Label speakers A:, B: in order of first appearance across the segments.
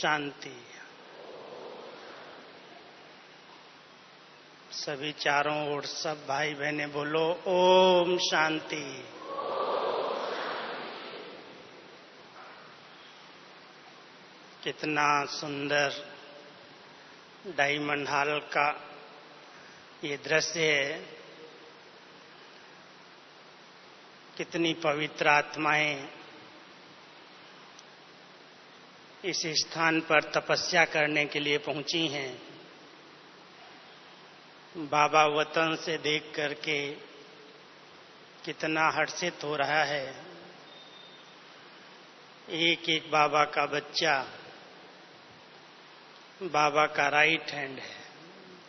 A: शांति। सभी चारों ओर सब भाई बहनें बोलो ओम शांति। कितना सुंदर डायमंड हॉल का ये दृश्य है। कितनी पवित्र आत्माएं इस स्थान पर तपस्या करने के लिए पहुंची हैं। बाबा वतन से देख करके कितना हर्षित हो रहा है। एक एक बाबा का बच्चा बाबा का राइट हैंड है।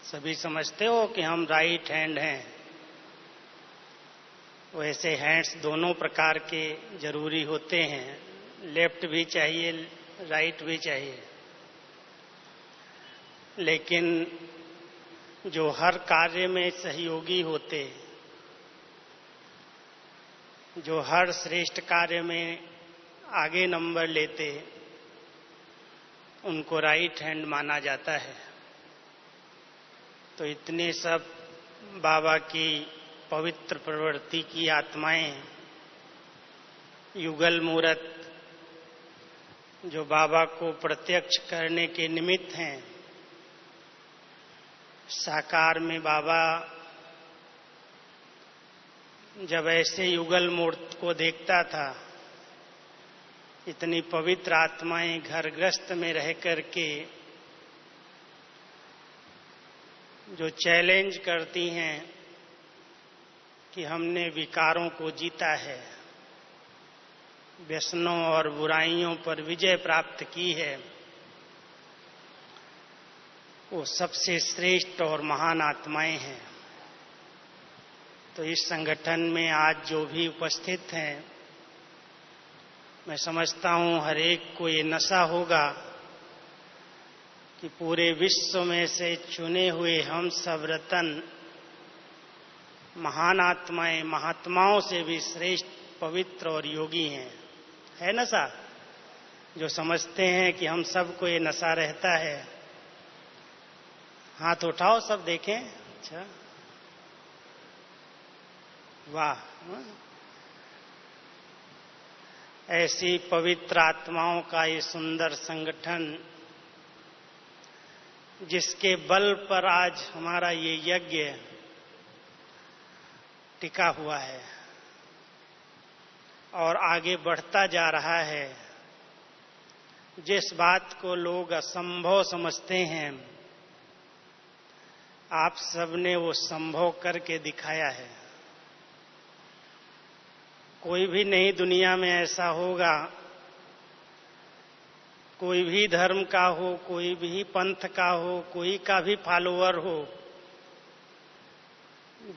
A: सभी समझते हो कि हम राइट हैंड हैं। वैसे हैंड्स दोनों प्रकार के जरूरी होते हैं, लेफ्ट भी चाहिए राइट भी चाहिए। लेकिन जो हर कार्य में सहयोगी होते, जो हर श्रेष्ठ कार्य में आगे नंबर लेते, उनको राइट हैंड माना जाता है। तो इतने सब बाबा की पवित्र प्रवृत्ति की आत्माएं, युगल मूरत जो बाबा को प्रत्यक्ष करने के निमित्त हैं। साकार में बाबा जब ऐसे युगल मूर्त को देखता था, इतनी पवित्र आत्माएं घर गृहस्थ में रह करके जो चैलेंज करती हैं कि हमने विकारों को जीता है, व्यसनों और बुराइयों पर विजय प्राप्त की है, वो सबसे श्रेष्ठ और महान आत्माएं हैं। तो इस संगठन में आज जो भी उपस्थित हैं, मैं समझता हूं हर एक को ये नशा होगा कि पूरे विश्व में से चुने हुए हम सब रतन महान आत्माएं, महात्माओं से भी श्रेष्ठ, पवित्र और योगी हैं। है नशा? जो समझते हैं कि हम सबको ये नशा रहता है, हाथ उठाओ सब देखें। अच्छा, वाह। ऐसी पवित्र आत्माओं का ये सुंदर संगठन, जिसके बल पर आज हमारा ये यज्ञ टिका हुआ है और आगे बढ़ता जा रहा है। जिस बात को लोग असंभव समझते हैं, आप सबने वो संभव करके दिखाया है। कोई भी नहीं दुनिया में ऐसा होगा, कोई भी धर्म का हो, कोई भी पंथ का हो, कोई का भी फॉलोअर हो,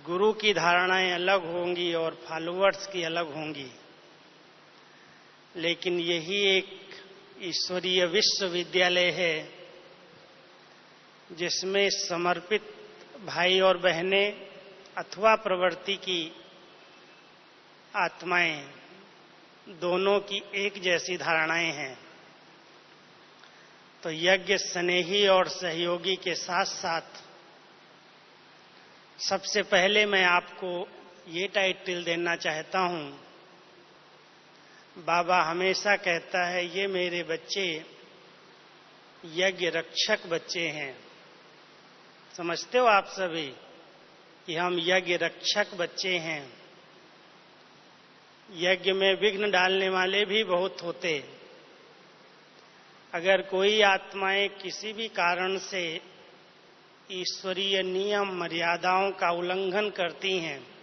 A: गुरु की धारणाएं अलग होंगी और फॉलोअर्स की अलग होंगी। लेकिन यही एक ईश्वरीय विश्वविद्यालय है जिसमें समर्पित भाई और बहनें अथवा प्रवृत्ति की आत्माएं, दोनों की एक जैसी धारणाएं हैं। तो यज्ञ स्नेही और सहयोगी के साथ साथ सबसे पहले मैं आपको ये टाइटल देना चाहता हूं। बाबा हमेशा कहता है ये मेरे बच्चे यज्ञ रक्षक बच्चे हैं। समझते हो आप सभी कि हम यज्ञ रक्षक बच्चे हैं। यज्ञ में विघ्न डालने वाले भी बहुत होते। अगर कोई आत्माएं किसी भी कारण से ईश्वरीय नियम मर्यादाओं का उल्लंघन करती हैं,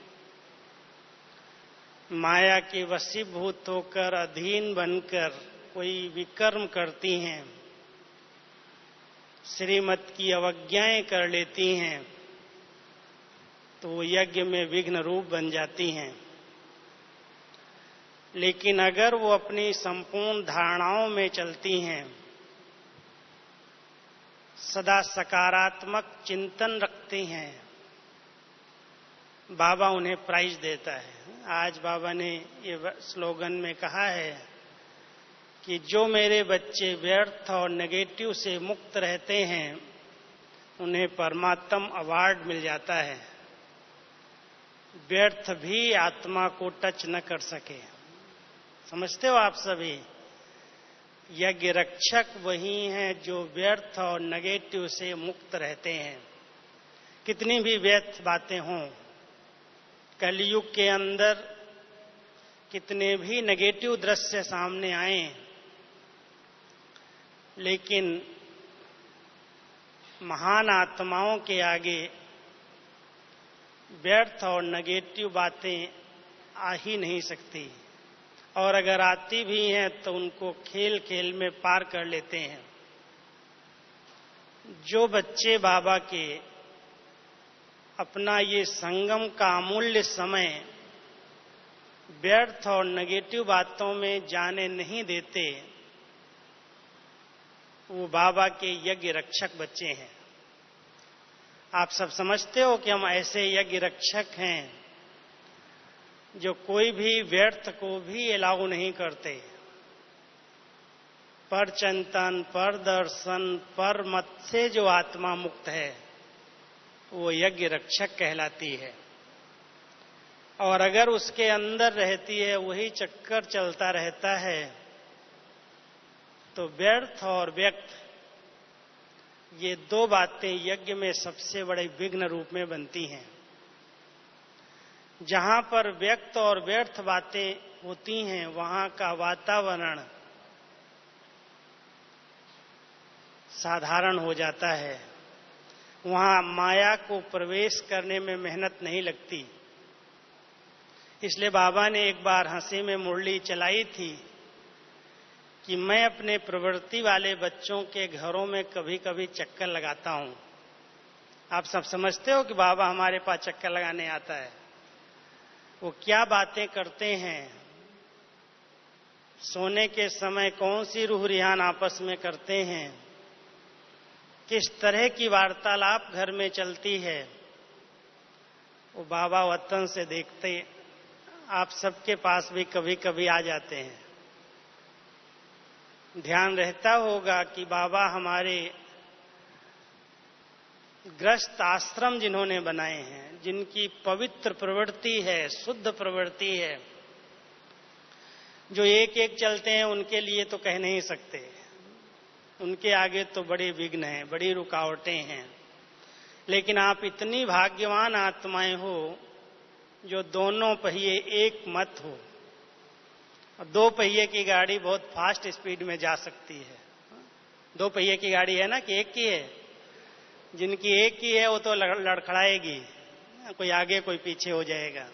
A: माया के वशीभूत होकर अधीन बनकर कोई विकर्म करती हैं, श्रीमत की अवज्ञाएं कर लेती हैं, तो वो यज्ञ में विघ्न रूप बन जाती हैं। लेकिन अगर वो अपनी संपूर्ण धारणाओं में चलती हैं, सदा सकारात्मक चिंतन रखती हैं, बाबा उन्हें प्राइज देता है। आज बाबा ने ये स्लोगन में कहा है कि जो मेरे बच्चे व्यर्थ और नेगेटिव से मुक्त रहते हैं उन्हें परमात्म अवार्ड मिल जाता है। व्यर्थ भी आत्मा को टच न कर सके। समझते हो आप सभी? यज्ञ रक्षक वही हैं जो व्यर्थ और नेगेटिव से मुक्त रहते हैं। कितनी भी व्यर्थ बातें हों, कलयुग के अंदर कितने भी नेगेटिव दृश्य सामने आए, लेकिन महान आत्माओं के आगे व्यर्थ और नेगेटिव बातें आ ही नहीं सकती, और अगर आती भी हैं तो उनको खेल खेल में पार कर लेते हैं। जो बच्चे बाबा के अपना ये संगम का अमूल्य समय व्यर्थ और नेगेटिव बातों में जाने नहीं देते, वो बाबा के यज्ञ रक्षक बच्चे हैं। आप सब समझते हो कि हम ऐसे यज्ञ रक्षक हैं जो कोई भी व्यर्थ को भी अलाउ नहीं करते। पर चिंतन, पर दर्शन, पर मत से जो आत्मा मुक्त है वो यज्ञ रक्षक कहलाती है। और अगर उसके अंदर रहती है, वही चक्कर चलता रहता है, तो व्यर्थ और व्यक्त ये दो बातें यज्ञ में सबसे बड़े विघ्न रूप में बनती हैं। जहां पर व्यक्त और व्यर्थ बातें होती हैं वहां का वातावरण साधारण हो जाता है। वहां माया को प्रवेश करने में मेहनत नहीं लगती। इसलिए बाबा ने एक बार हंसी में मुरली चलाई थी कि मैं अपने प्रवृत्ति वाले बच्चों के घरों में कभी कभी चक्कर लगाता हूं। आप सब समझते हो कि बाबा हमारे पास चक्कर लगाने आता है। वो क्या बातें करते हैं, सोने के समय कौन सी रूह रिहान आपस में करते हैं, किस तरह की वार्तालाप घर में चलती है, वो बाबा वतन से देखते आप सबके पास भी कभी कभी आ जाते हैं। ध्यान रहता होगा कि बाबा हमारे ग्रस्त आश्रम जिन्होंने बनाए हैं, जिनकी पवित्र प्रवृत्ति है, शुद्ध प्रवृत्ति है, जो एक एक चलते हैं, उनके लिए तो कह नहीं सकते। उनके आगे तो बड़े विघ्न हैं, बड़ी रुकावटें हैं। लेकिन आप इतनी भाग्यवान आत्माएं हो जो दोनों पहिए एक मत हो। और दो पहिए की गाड़ी बहुत फास्ट स्पीड में जा सकती है। दो पहिए की गाड़ी है ना कि एक की है? जिनकी एक की है वो तो लड़खड़ाएगी, कोई आगे कोई पीछे हो जाएगा।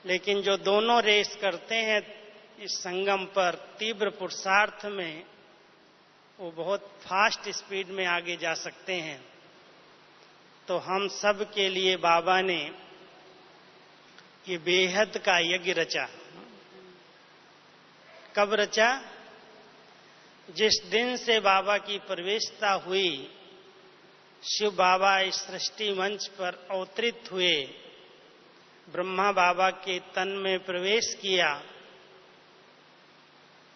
A: लेकिन जो दोनों रेस करते हैं इस संगम पर तीव्र पुरुषार्थ में, वो बहुत फास्ट स्पीड में आगे जा सकते हैं। तो हम सब के लिए बाबा ने ये बेहद का यज्ञ रचा। कब रचा? जिस दिन से बाबा की प्रवेशता हुई, शिव बाबा इस सृष्टि मंच पर अवतरित हुए, ब्रह्मा बाबा के तन में प्रवेश किया,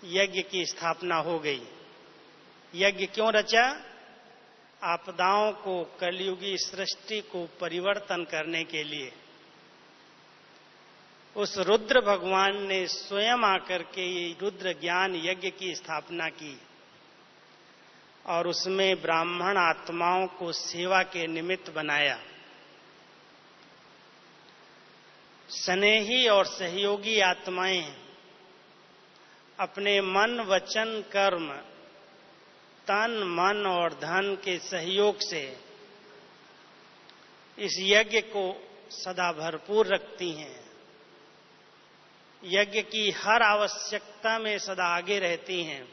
A: यज्ञ की स्थापना हो गई। यज्ञ क्यों रचा? आपदाओं को, कलयुगी सृष्टि को परिवर्तन करने के लिए। उस रुद्र भगवान ने स्वयं आकर के ये रुद्र ज्ञान यज्ञ की स्थापना की और उसमें ब्राह्मण आत्माओं को सेवा के निमित्त बनाया। स्नेही और सहयोगी आत्माएं अपने मन, वचन, कर्म, तन, मन और धन के सहयोग से इस यज्ञ को सदा भरपूर रखती हैं। यज्ञ की हर आवश्यकता में सदा आगे रहती हैं।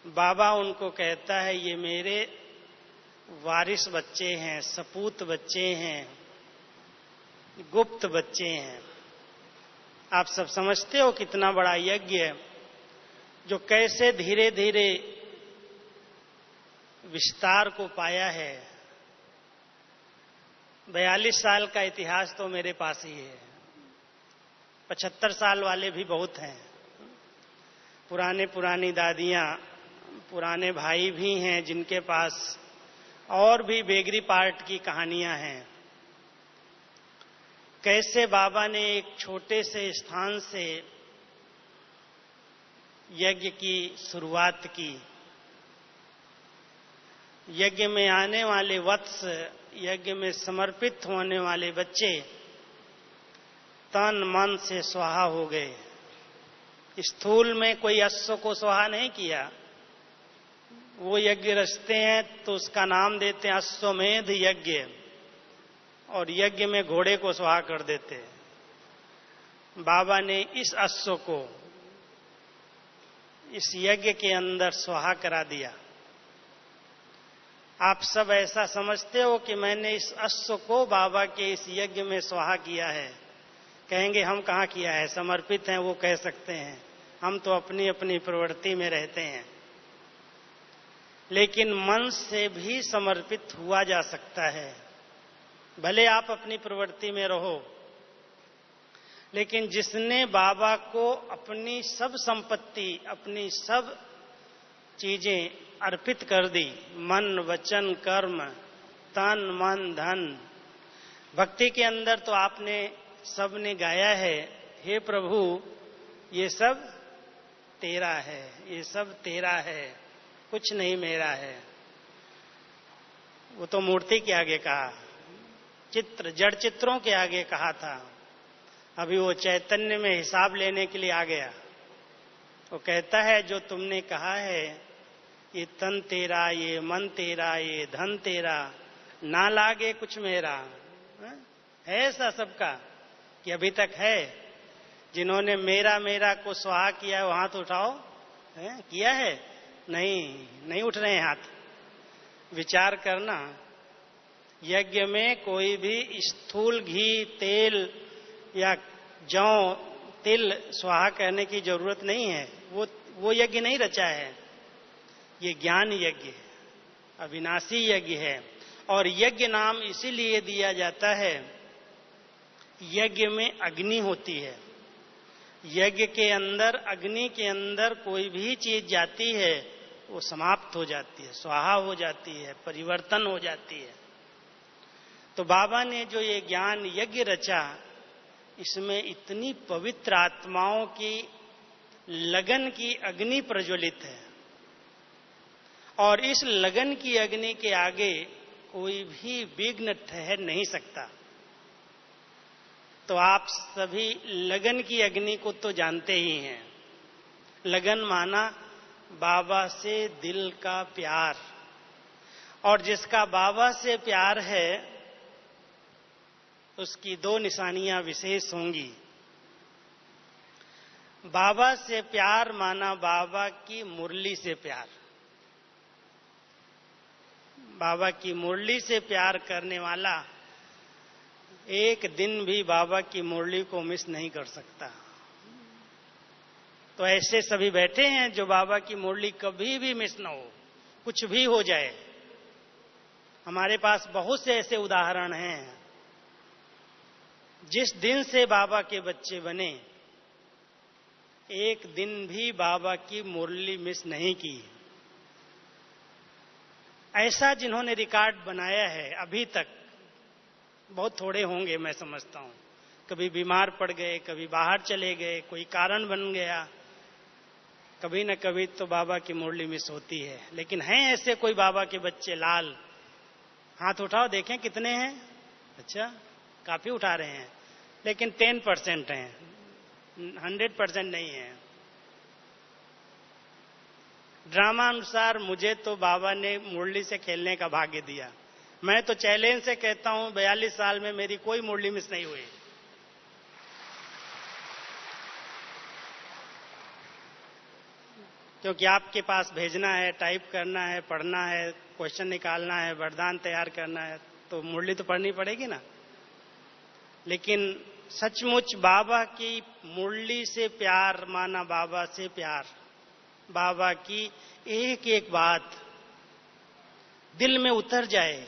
A: बाबा उनको कहता है ये मेरे वारिस बच्चे हैं, सपूत बच्चे हैं, गुप्त बच्चे हैं। आप सब समझते हो कितना बड़ा यज्ञ है, जो कैसे धीरे धीरे विस्तार को पाया है। 42 साल का इतिहास तो मेरे पास ही है, 75 साल वाले भी बहुत हैं। पुरानी दादियां, पुराने भाई भी हैं जिनके पास और भी बेगरी पार्ट की कहानियां हैं। कैसे बाबा ने एक छोटे से स्थान से यज्ञ की शुरुआत की। यज्ञ में आने वाले वत्स, यज्ञ में समर्पित होने वाले बच्चे तन मन से स्वाहा हो गए। स्थूल में कोई अश्व को स्वाहा नहीं किया। वो यज्ञ रचते हैं तो उसका नाम देते हैं अश्वमेध यज्ञ, और यज्ञ में घोड़े को स्वाहा कर देते हैं। बाबा ने इस अश्व को इस यज्ञ के अंदर स्वाहा करा दिया। आप सब ऐसा समझते हो कि मैंने इस अश्व को बाबा के इस यज्ञ में स्वाहा किया है। कहेंगे हम कहाँ किया है, समर्पित हैं वो कह सकते हैं, हम तो अपनी अपनी प्रवृत्ति में रहते हैं। लेकिन मन से भी समर्पित हुआ जा सकता है। भले आप अपनी प्रवृत्ति में रहो, लेकिन जिसने बाबा को अपनी सब संपत्ति, अपनी सब चीजें अर्पित कर दी, मन वचन कर्म तन मन धन। भक्ति के अंदर तो आपने सबने गाया है, हे प्रभु ये सब तेरा है, ये सब तेरा है, कुछ नहीं मेरा है। वो तो मूर्ति के आगे कहा, चित्र जड़ चित्रों के आगे कहा था। अभी वो चैतन्य में हिसाब लेने के लिए आ गया। वो कहता है जो तुमने कहा है ये तन तेरा, ये मन तेरा, ये धन तेरा, ना लागे कुछ मेरा। है ऐसा सबका कि अभी तक है? जिन्होंने मेरा मेरा को स्वाहा किया है वो हाथ उठाओ। है? किया है? नहीं उठ रहे हैं हाथ। विचार करना, यज्ञ में कोई भी स्थूल घी तेल या जौ तिल स्वाहा करने की जरूरत नहीं है। वो यज्ञ नहीं रचा है। ये ज्ञान यज्ञ है, अविनाशी यज्ञ है। और यज्ञ नाम इसीलिए दिया जाता है, यज्ञ में अग्नि होती है। यज्ञ के अंदर, अग्नि के अंदर कोई भी चीज जाती है वो समाप्त हो जाती है, स्वाहा हो जाती है, परिवर्तन हो जाती है। तो बाबा ने जो ये ज्ञान यज्ञ रचा, इसमें इतनी पवित्र आत्माओं की लगन की अग्नि प्रज्वलित है, और इस लगन की अग्नि के आगे कोई भी विघ्न ठहर नहीं सकता। तो आप सभी लगन की अग्नि को तो जानते ही हैं। लगन माना बाबा से दिल का प्यार, और जिसका बाबा से प्यार है उसकी दो निशानियां विशेष होंगी। बाबा से प्यार माना बाबा की मुरली से प्यार। बाबा की मुरली से प्यार करने वाला एक दिन भी बाबा की मुरली को मिस नहीं कर सकता। तो ऐसे सभी बैठे हैं जो बाबा की मुरली कभी भी मिस ना हो, कुछ भी हो जाए। हमारे पास बहुत से ऐसे उदाहरण हैं। जिस दिन से बाबा के बच्चे बने, एक दिन भी बाबा की मुरली मिस नहीं की। ऐसा जिन्होंने रिकॉर्ड बनाया है अभी तक बहुत थोड़े होंगे, मैं समझता हूं। कभी बीमार पड़ गए, कभी बाहर चले गए, कोई कारण बन गया, कभी न कभी तो बाबा की मुरली मिस होती है। लेकिन हैं ऐसे कोई बाबा के बच्चे लाल? हाथ उठाओ देखें कितने हैं। अच्छा, काफी उठा रहे हैं, लेकिन 10% हैं, 100% नहीं है। ड्रामा अनुसार मुझे तो बाबा ने मुरली से खेलने का भाग्य दिया। मैं तो चैलेंज से कहता हूं 42 साल में मेरी कोई मुरली मिस नहीं हुई। क्योंकि आपके पास भेजना है, टाइप करना है, पढ़ना है, क्वेश्चन निकालना है, वरदान तैयार करना है, तो मुरली तो पढ़नी पड़ेगी ना। लेकिन सचमुच बाबा की मुरली से प्यार माना बाबा से प्यार। बाबा की एक एक बात दिल में उतर जाए।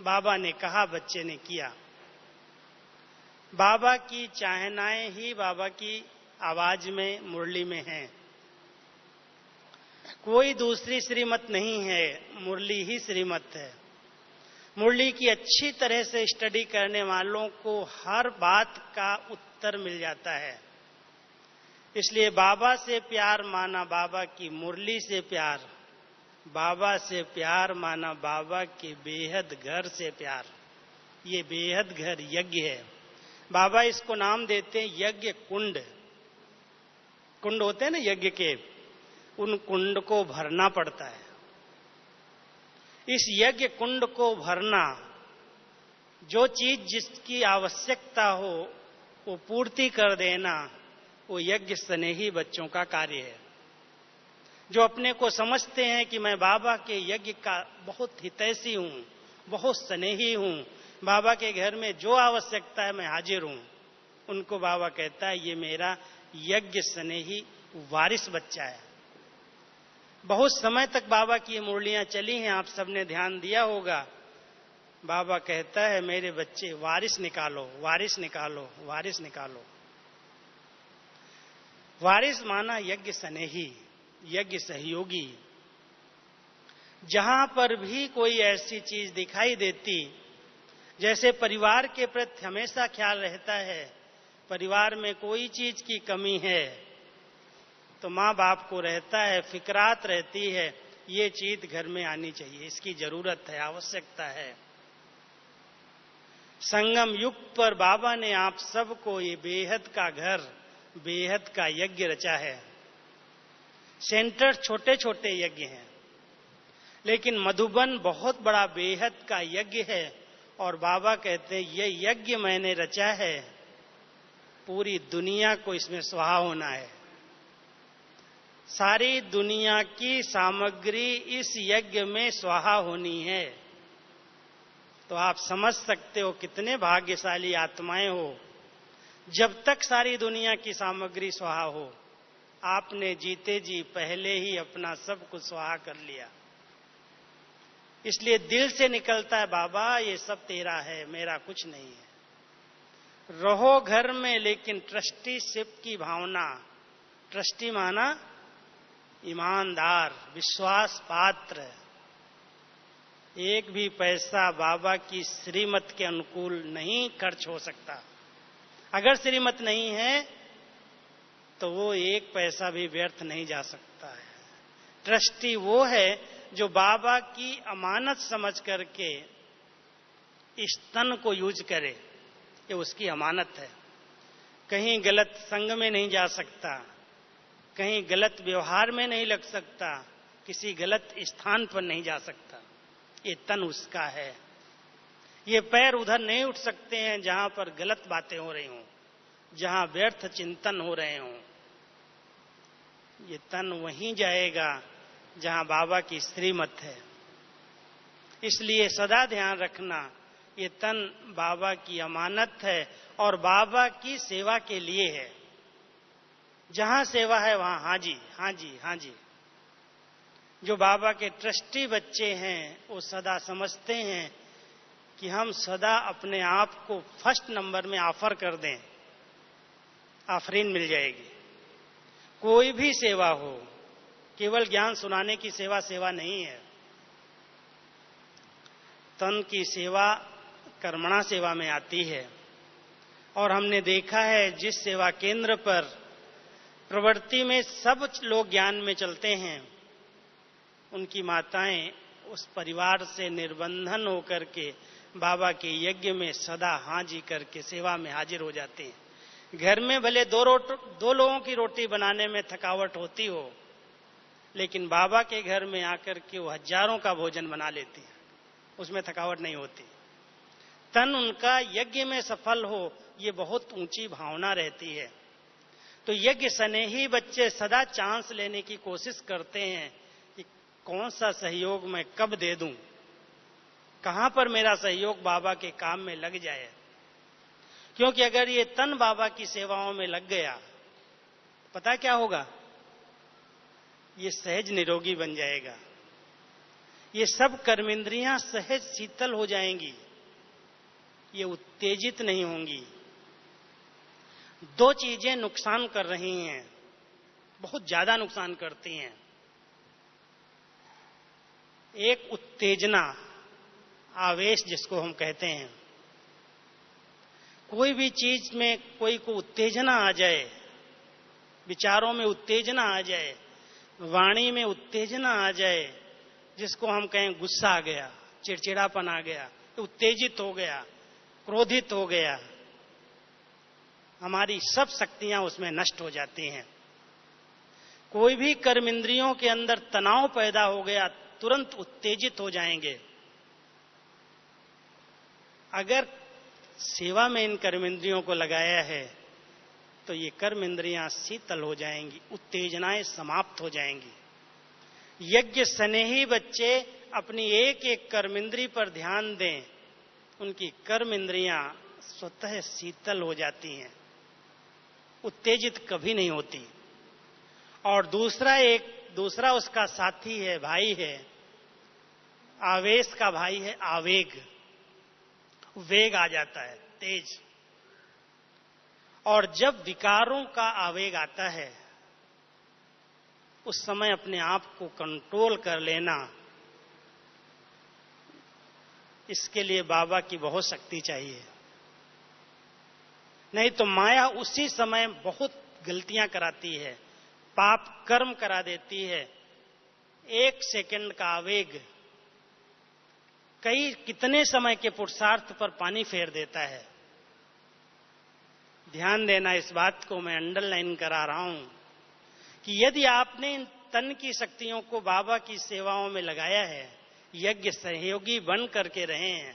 A: बाबा ने कहा, बच्चे ने किया। बाबा की चाहनाएं ही बाबा की आवाज में, मुरली में हैं। कोई दूसरी श्रीमत नहीं है, मुरली ही श्रीमत है। मुरली की अच्छी तरह से स्टडी करने वालों को हर बात का उत्तर मिल जाता है। इसलिए बाबा से प्यार माना बाबा की मुरली से प्यार, बाबा से प्यार माना बाबा के बेहद घर से प्यार। ये बेहद घर यज्ञ है। बाबा इसको नाम देते हैं यज्ञ कुंड। कुंड होते हैं ना यज्ञ के, उन कुंड को भरना पड़ता है। इस यज्ञ कुंड को भरना, जो चीज जिसकी आवश्यकता हो वो पूर्ति कर देना, वो यज्ञ स्नेही बच्चों का कार्य है। जो अपने को समझते हैं कि मैं बाबा के यज्ञ का बहुत हितैषी हूं, बहुत स्नेही हूं, बाबा के घर में जो आवश्यकता है मैं हाजिर हूं, उनको बाबा कहता है ये मेरा यज्ञ स्नेही वारिस बच्चा है। बहुत समय तक बाबा की ये मुरलियां चली हैं, आप सबने ध्यान दिया होगा। बाबा कहता है मेरे बच्चे वारिस निकालो, वारिस निकालो, वारिस निकालो। वारिस माना यज्ञ स्नेही, यज्ञ सहयोगी। जहां पर भी कोई ऐसी चीज दिखाई देती, जैसे परिवार के प्रति हमेशा ख्याल रहता है, परिवार में कोई चीज की कमी है तो माँ बाप को रहता है, फिक्रात रहती है, ये चीज घर में आनी चाहिए, इसकी जरूरत है, आवश्यकता है। संगम युग पर बाबा ने आप सबको ये बेहद का घर, बेहद का यज्ञ रचा है। सेंटर छोटे छोटे यज्ञ हैं, लेकिन मधुबन बहुत बड़ा बेहद का यज्ञ है। और बाबा कहते हैं ये यज्ञ मैंने रचा है, पूरी दुनिया को इसमें स्वाहा होना है। सारी दुनिया की सामग्री इस यज्ञ में स्वाहा होनी है। तो आप समझ सकते हो कितने भाग्यशाली आत्माएं हो। जब तक सारी दुनिया की सामग्री स्वाहा हो, आपने जीते जी पहले ही अपना सब कुछ स्वाहा कर लिया। इसलिए दिल से निकलता है बाबा ये सब तेरा है, मेरा कुछ नहीं है। रहो घर में लेकिन ट्रस्टीशिप की भावना। ट्रस्टी माना ईमानदार, विश्वास पात्र। एक भी पैसा बाबा की श्रीमत के अनुकूल नहीं खर्च हो सकता। अगर श्रीमत नहीं है तो वो एक पैसा भी व्यर्थ नहीं जा सकता है। ट्रस्टी वो है जो बाबा की अमानत समझ करके इस तन को यूज करे, ये उसकी अमानत है। कहीं गलत संग में नहीं जा सकता, कहीं गलत व्यवहार में नहीं लग सकता, किसी गलत स्थान पर नहीं जा सकता। ये तन उसका है। ये पैर उधर नहीं उठ सकते हैं जहां पर गलत बातें हो रही हों, जहां व्यर्थ चिंतन हो रहे हों। ये तन वहीं जाएगा जहां बाबा की श्रीमत है। इसलिए सदा ध्यान रखना, ये तन बाबा की अमानत है और बाबा की सेवा के लिए है। जहां सेवा है वहां हाजी, हाजी, हाजी। जो बाबा के ट्रस्टी बच्चे हैं वो सदा समझते हैं कि हम सदा अपने आप को फर्स्ट नंबर में ऑफर कर दें, आफरीन मिल जाएगी। कोई भी सेवा हो, केवल ज्ञान सुनाने की सेवा सेवा नहीं है। तन की सेवा कर्मणा सेवा में आती है। और हमने देखा है जिस सेवा केंद्र पर प्रवृत्ति में सब लोग ज्ञान में चलते हैं, उनकी माताएं उस परिवार से निर्बंधन होकर के बाबा के यज्ञ में सदा हाजी करके सेवा में हाजिर हो जाते हैं। घर में भले दो लोगों की रोटी बनाने में थकावट होती हो, लेकिन बाबा के घर में आकर के वो हजारों का भोजन बना लेती है, उसमें थकावट नहीं होती। तन उनका यज्ञ में सफल हो, ये बहुत ऊंची भावना रहती है। तो यज्ञ स्नेही बच्चे सदा चांस लेने की कोशिश करते हैं कि कौन सा सहयोग मैं कब दे दूं, कहां पर मेरा सहयोग बाबा के काम में लग जाए। क्योंकि अगर ये तन बाबा की सेवाओं में लग गया, पता क्या होगा, ये सहज निरोगी बन जाएगा। ये सब कर्मेंद्रियां सहज शीतल हो जाएंगी, ये उत्तेजित नहीं होंगी। दो चीजें नुकसान कर रही हैं, बहुत ज्यादा नुकसान करती हैं। एक उत्तेजना, आवेश जिसको हम कहते हैं, कोई भी चीज में कोई को उत्तेजना आ जाए, विचारों में उत्तेजना आ जाए, वाणी में उत्तेजना आ जाए, जिसको हम कहें गुस्सा आ गया, चिड़चिड़ापन आ गया, उत्तेजित हो गया, क्रोधित हो गया, हमारी सब शक्तियां उसमें नष्ट हो जाती हैं। कोई भी कर्म इंद्रियों के अंदर तनाव पैदा हो गया, तुरंत उत्तेजित हो जाएंगे। अगर सेवा में इन कर्म इंद्रियों को लगाया है तो ये कर्म इंद्रियां शीतल हो जाएंगी, उत्तेजनाएं समाप्त हो जाएंगी। यज्ञ स्नेही बच्चे अपनी एक एक कर्म इंद्री पर ध्यान दें, उनकी कर्म इंद्रियां स्वतः शीतल हो जाती हैं, उत्तेजित कभी नहीं होती। और दूसरा उसका साथी है, भाई है, आवेश का भाई है आवेग। वेग आ जाता है, तेज। और जब विकारों का आवेग आता है, उस समय अपने आप को कंट्रोल कर लेना, इसके लिए बाबा की बहुत शक्ति चाहिए। नहीं तो माया उसी समय बहुत गलतियां कराती है, पाप कर्म करा देती है। एक सेकंड का आवेग कितने समय के पुरुषार्थ पर पानी फेर देता है। ध्यान देना, इस बात को मैं अंडरलाइन करा रहा हूं कि यदि आपने इन तन की शक्तियों को बाबा की सेवाओं में लगाया है, यज्ञ सहयोगी बन करके रहे हैं,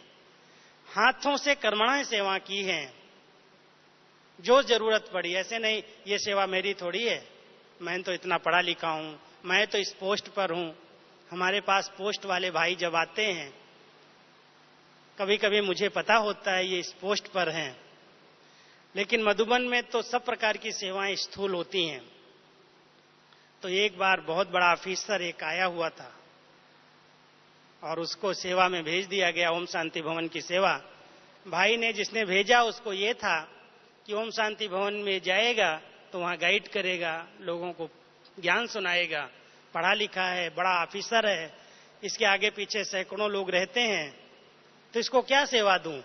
A: हाथों से कर्मणाएं सेवा की हैं, जो जरूरत पड़ी, ऐसे नहीं ये सेवा मेरी थोड़ी है, मैं तो इतना पढ़ा लिखा हूं, मैं तो इस पोस्ट पर हूं। हमारे पास पोस्ट वाले भाई जब आते हैं, कभी कभी मुझे पता होता है ये इस पोस्ट पर हैं, लेकिन मधुबन में तो सब प्रकार की सेवाएं स्थूल होती हैं। तो एक बार बहुत बड़ा ऑफिसर एक आया हुआ था और उसको सेवा में भेज दिया गया, ओम शांति भवन की सेवा। भाई ने जिसने भेजा उसको ये था कि ओम शांति भवन में जाएगा तो वहां गाइड करेगा, लोगों को ज्ञान सुनाएगा, पढ़ा लिखा है, बड़ा ऑफिसर है, इसके आगे पीछे सैकड़ों लोग रहते हैं, तो इसको क्या सेवा दूं।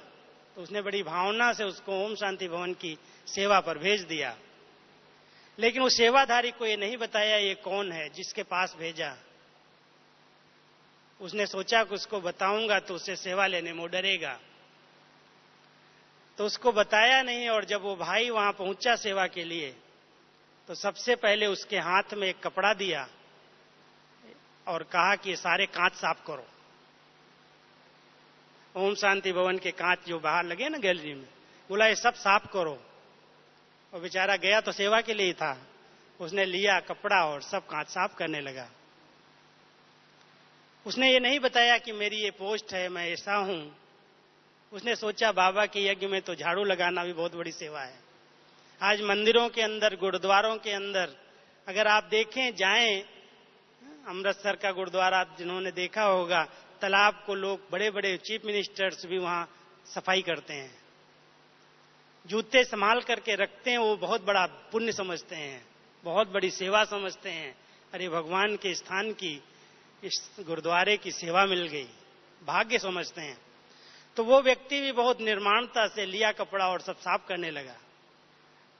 A: तो उसने बड़ी भावना से उसको ओम शांति भवन की सेवा पर भेज दिया। लेकिन उस सेवाधारी को ये नहीं बताया ये कौन है जिसके पास भेजा। उसने सोचा कि उसको बताऊंगा तो उससे सेवा लेने में डरेगा, तो उसको बताया नहीं। और जब वो भाई वहां पहुंचा सेवा के लिए, तो सबसे पहले उसके हाथ में एक कपड़ा दिया और कहा कि ये सारे कांच साफ करो। ओम शांति भवन के कांच जो बाहर लगे ना गैलरी में, बोला ये सब साफ करो। और बेचारा गया तो सेवा के लिए ही था, उसने लिया कपड़ा और सब कांच साफ करने लगा। उसने ये नहीं बताया कि मेरी ये पोस्ट है, मैं ऐसा हूं। उसने सोचा बाबा के यज्ञ में तो झाड़ू लगाना भी बहुत बड़ी सेवा है। आज मंदिरों के अंदर, गुरुद्वारों के अंदर अगर आप देखें, जाएं, अमृतसर का गुरुद्वारा जिन्होंने देखा होगा, तालाब को लोग, बड़े बड़े चीफ मिनिस्टर्स भी वहां सफाई करते हैं, जूते संभाल करके रखते हैं। वो बहुत बड़ा पुण्य समझते हैं, बहुत बड़ी सेवा समझते हैं। अरे भगवान के स्थान की, इस गुरुद्वारे की सेवा मिल गई, भाग्य समझते हैं। तो वो व्यक्ति भी बहुत निर्माणता से लिया कपड़ा और सब साफ करने लगा।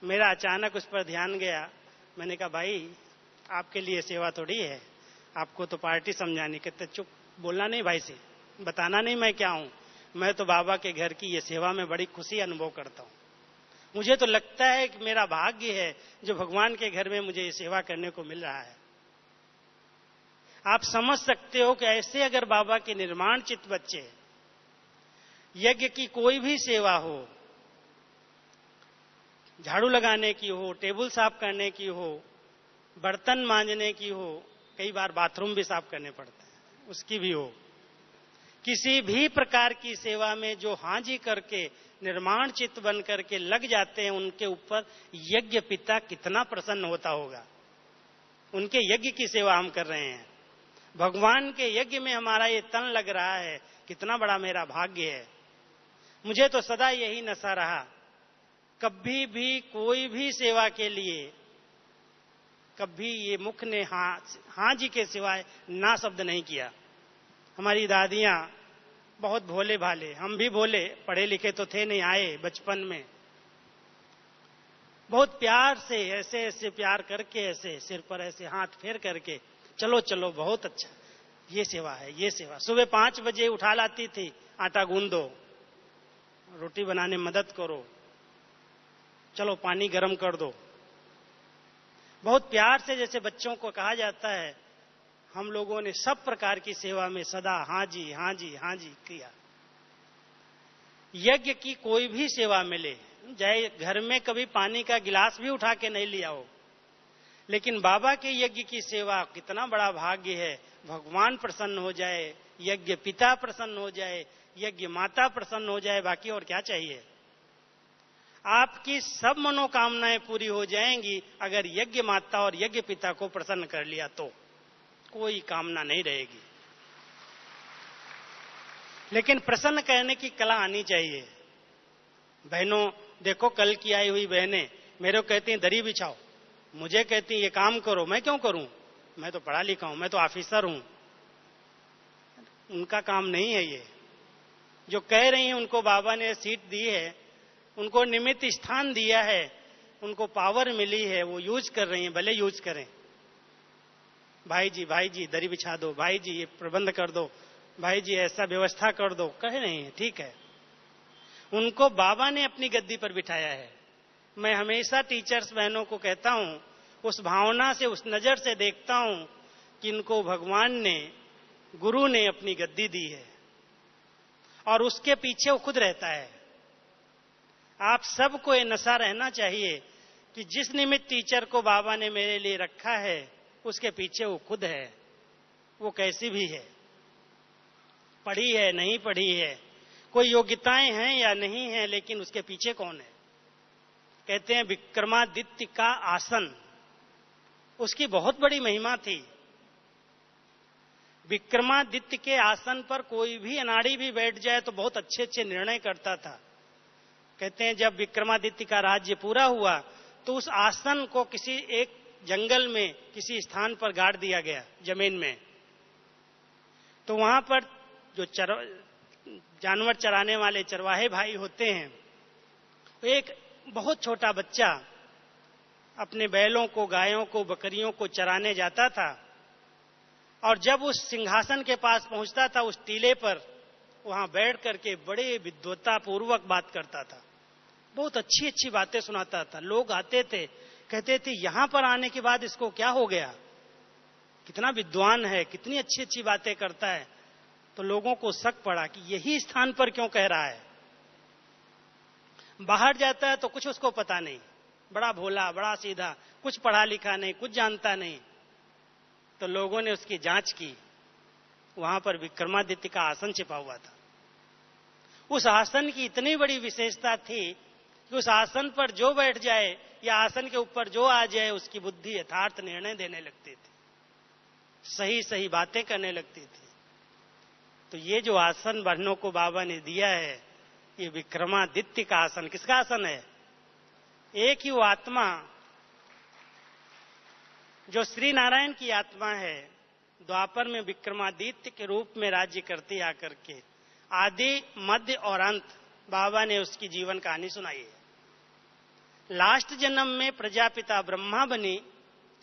A: मेरा अचानक उस पर ध्यान गया। मैंने कहा भाई आपके लिए सेवा थोड़ी है, आपको तो पार्टी समझानी। कहते चुप, बोलना नहीं भाई से, बताना नहीं मैं क्या हूं। मैं तो बाबा के घर की ये सेवा में बड़ी खुशी अनुभव करता हूं। मुझे तो लगता है कि मेरा भाग्य है जो भगवान के घर में मुझे ये सेवा करने को मिल रहा है। आप समझ सकते हो कि ऐसे अगर बाबा के निर्माण चित्त बच्चे, यज्ञ की कोई भी सेवा हो, झाड़ू लगाने की हो, टेबल साफ करने की हो, बर्तन मांजने की हो, कई बार बाथरूम भी साफ करने पड़ते हैं, उसकी भी हो, किसी भी प्रकार की सेवा में जो हाजी करके निर्माण चित्त बन करके लग जाते हैं, उनके ऊपर यज्ञ पिता कितना प्रसन्न होता होगा। उनके यज्ञ की सेवा हम कर रहे हैं, भगवान के यज्ञ में हमारा ये तन लग रहा है, कितना बड़ा मेरा भाग्य है। मुझे तो सदा यही नशा रहा, कभी भी कोई भी सेवा के लिए कभी ये मुख ने हाँ जी के सिवाय ना शब्द नहीं किया। हमारी दादियां बहुत भोले भाले, हम भी भोले, पढ़े लिखे तो थे नहीं, आए बचपन में बहुत प्यार से ऐसे ऐसे प्यार करके, ऐसे सिर पर ऐसे हाथ फेर करके, चलो चलो बहुत अच्छा, ये सेवा है, ये सेवा। सुबह 5 बजे उठा लाती थी, आटा गूंदो, रोटी बनाने मदद करो, चलो पानी गर्म कर दो। बहुत प्यार से जैसे बच्चों को कहा जाता है, हम लोगों ने सब प्रकार की सेवा में सदा हाँ जी हाँ जी हाँ जी किया। यज्ञ की कोई भी सेवा मिले, चाहे घर में कभी पानी का गिलास भी उठा के नहीं लिया हो, लेकिन बाबा के यज्ञ की सेवा कितना बड़ा भाग्य है। भगवान प्रसन्न हो जाए, यज्ञ पिता प्रसन्न हो जाए, यज्ञ माता प्रसन्न हो जाए, बाकी और क्या चाहिए। आपकी सब मनोकामनाएं पूरी हो जाएंगी अगर यज्ञ माता और यज्ञ पिता को प्रसन्न कर लिया तो कोई कामना नहीं रहेगी। लेकिन प्रसन्न करने की कला आनी चाहिए। बहनों देखो, कल की आई हुई बहनें मेरे को कहती हैं दरी बिछाओ, मुझे कहती हैं ये काम करो, मैं क्यों करूं, मैं तो पढ़ा लिखा हूं, मैं तो ऑफिसर हूं। उनका काम नहीं है ये। जो कह रही हैं उनको बाबा ने सीट दी है, उनको निमित्त स्थान दिया है, उनको पावर मिली है, वो यूज कर रही हैं, भले यूज करें। भाई जी दरी बिछा दो, भाई जी ये प्रबंध कर दो, भाई जी ऐसा व्यवस्था कर दो, कह रही हैं, ठीक है। उनको बाबा ने अपनी गद्दी पर बिठाया है। मैं हमेशा टीचर्स बहनों को कहता हूं, उस भावना से, उस नजर से देखता हूं कि इनको भगवान ने, गुरु ने अपनी गद्दी दी है और उसके पीछे वो खुद रहता है। आप सबको ये नशा रहना चाहिए कि जिस निमित्त टीचर को बाबा ने मेरे लिए रखा है उसके पीछे वो खुद है। वो कैसी भी है, पढ़ी है नहीं पढ़ी है, कोई योग्यताएं हैं या नहीं है, लेकिन उसके पीछे कौन है। कहते हैं विक्रमादित्य का आसन, उसकी बहुत बड़ी महिमा थी। विक्रमादित्य के आसन पर कोई भी अनाड़ी भी बैठ जाए तो बहुत अच्छे अच्छे निर्णय करता था। कहते हैं जब विक्रमादित्य का राज्य पूरा हुआ तो उस आसन को किसी एक जंगल में किसी स्थान पर गाड़ दिया गया, जमीन में। तो वहां पर जो जानवर चराने वाले चरवाहे भाई होते हैं, एक बहुत छोटा बच्चा अपने बैलों को, गायों को, बकरियों को चराने जाता था और जब उस सिंहासन के पास पहुंचता था, उस टीले पर, वहां बैठ करके बड़े विद्वता पूर्वक बात करता था, बहुत अच्छी अच्छी बातें सुनाता था। लोग आते थे, कहते थे यहां पर आने के बाद इसको क्या हो गया, कितना विद्वान है, कितनी अच्छी अच्छी बातें करता है। तो लोगों को शक पड़ा कि यही स्थान पर क्यों कह रहा है। बाहर जाता है तो कुछ उसको पता नहीं, बड़ा भोला, बड़ा सीधा, कुछ पढ़ा लिखा नहीं, कुछ जानता नहीं। तो लोगों ने उसकी जांच की, वहां पर विक्रमादित्य का आसन छिपा हुआ था। उस आसन की इतनी बड़ी विशेषता थी कि उस आसन पर जो बैठ जाए या आसन के ऊपर जो आ जाए, उसकी बुद्धि यथार्थ निर्णय देने लगती थी, सही सही बातें करने लगती थी। तो ये जो आसन बहनों को बाबा ने दिया है, ये विक्रमादित्य का आसन। किसका आसन है? एक ही वो आत्मा जो श्री नारायण की आत्मा है, द्वापर में विक्रमादित्य के रूप में राज्य करती आकर के, आदि मध्य और अंत बाबा ने उसकी जीवन कहानी सुनाई है। लास्ट जन्म में प्रजापिता ब्रह्मा बनी,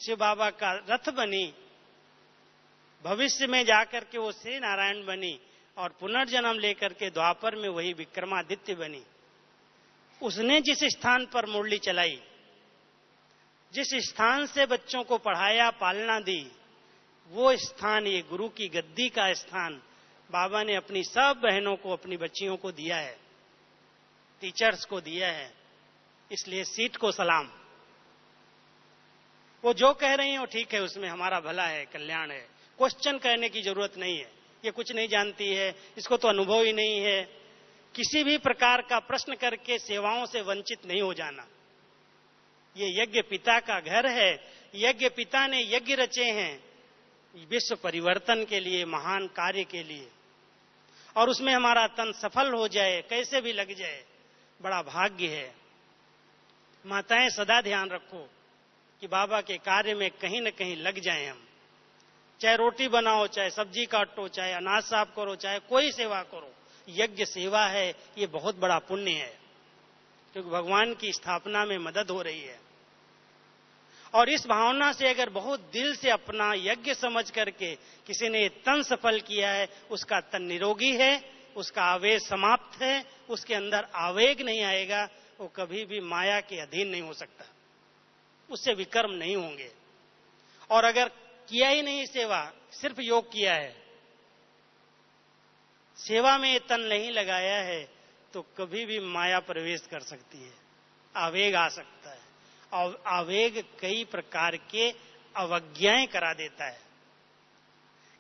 A: शिव बाबा का रथ बनी, भविष्य में जाकर के वो श्री नारायण बनी और पुनर्जन्म लेकर के द्वापर में वही विक्रमादित्य बनी। उसने जिस स्थान पर मुरली चलाई, जिस स्थान से बच्चों को पढ़ाया, पालना दी, वो स्थान, ये गुरु की गद्दी का स्थान बाबा ने अपनी सब बहनों को, अपनी बच्चियों को दिया है, टीचर्स को दिया है। इसलिए सीट को सलाम। वो जो कह रही हो ठीक है, उसमें हमारा भला है, कल्याण है, क्वेश्चन करने की जरूरत नहीं है। ये कुछ नहीं जानती है, इसको तो अनुभव ही नहीं है। किसी भी प्रकार का प्रश्न करके सेवाओं से वंचित नहीं हो जाना। ये यज्ञ पिता का घर है, यज्ञ पिता ने यज्ञ रचे हैं विश्व परिवर्तन के लिए, महान कार्य के लिए, और उसमें हमारा तन सफल हो जाए, कैसे भी लग जाए, बड़ा भाग्य है। माताएं सदा ध्यान रखो कि बाबा के कार्य में कहीं न कहीं लग जाएं हम, चाहे रोटी बनाओ, चाहे सब्जी काटो, चाहे अनाज साफ करो, चाहे कोई सेवा करो, यज्ञ सेवा है, ये बहुत बड़ा पुण्य है, क्योंकि भगवान की स्थापना में मदद हो रही है। और इस भावना से अगर बहुत दिल से अपना यज्ञ समझ करके किसी ने तन सफल किया है, उसका तन निरोगी है, उसका आवेग समाप्त है, उसके अंदर आवेग नहीं आएगा, वो कभी भी माया के अधीन नहीं हो सकता, उससे विकर्म नहीं होंगे। और अगर किया ही नहीं सेवा, सिर्फ योग किया है, सेवा में तन नहीं लगाया है, तो कभी भी माया प्रवेश कर सकती है, आवेग आ सकता है, और आवेग कई प्रकार के अवज्ञाएं करा देता है।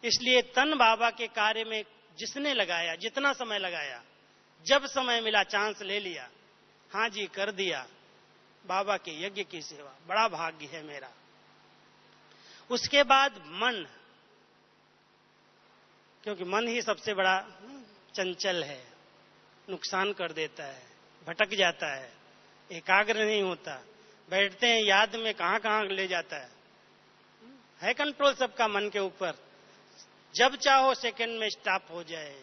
A: इसलिए तन बाबा के कार्य में जिसने लगाया, जितना समय लगाया, जब समय मिला चांस ले लिया, हाँ जी कर दिया, बाबा के यज्ञ की सेवा, बड़ा भाग्य है मेरा। उसके बाद मन, क्योंकि मन ही सबसे बड़ा चंचल है, नुकसान कर देता है, भटक जाता है, एकाग्र नहीं होता, बैठते हैं याद में कहां कहां ले जाता है कंट्रोल सबका मन के ऊपर, जब चाहो सेकंड में स्टॉप हो जाए।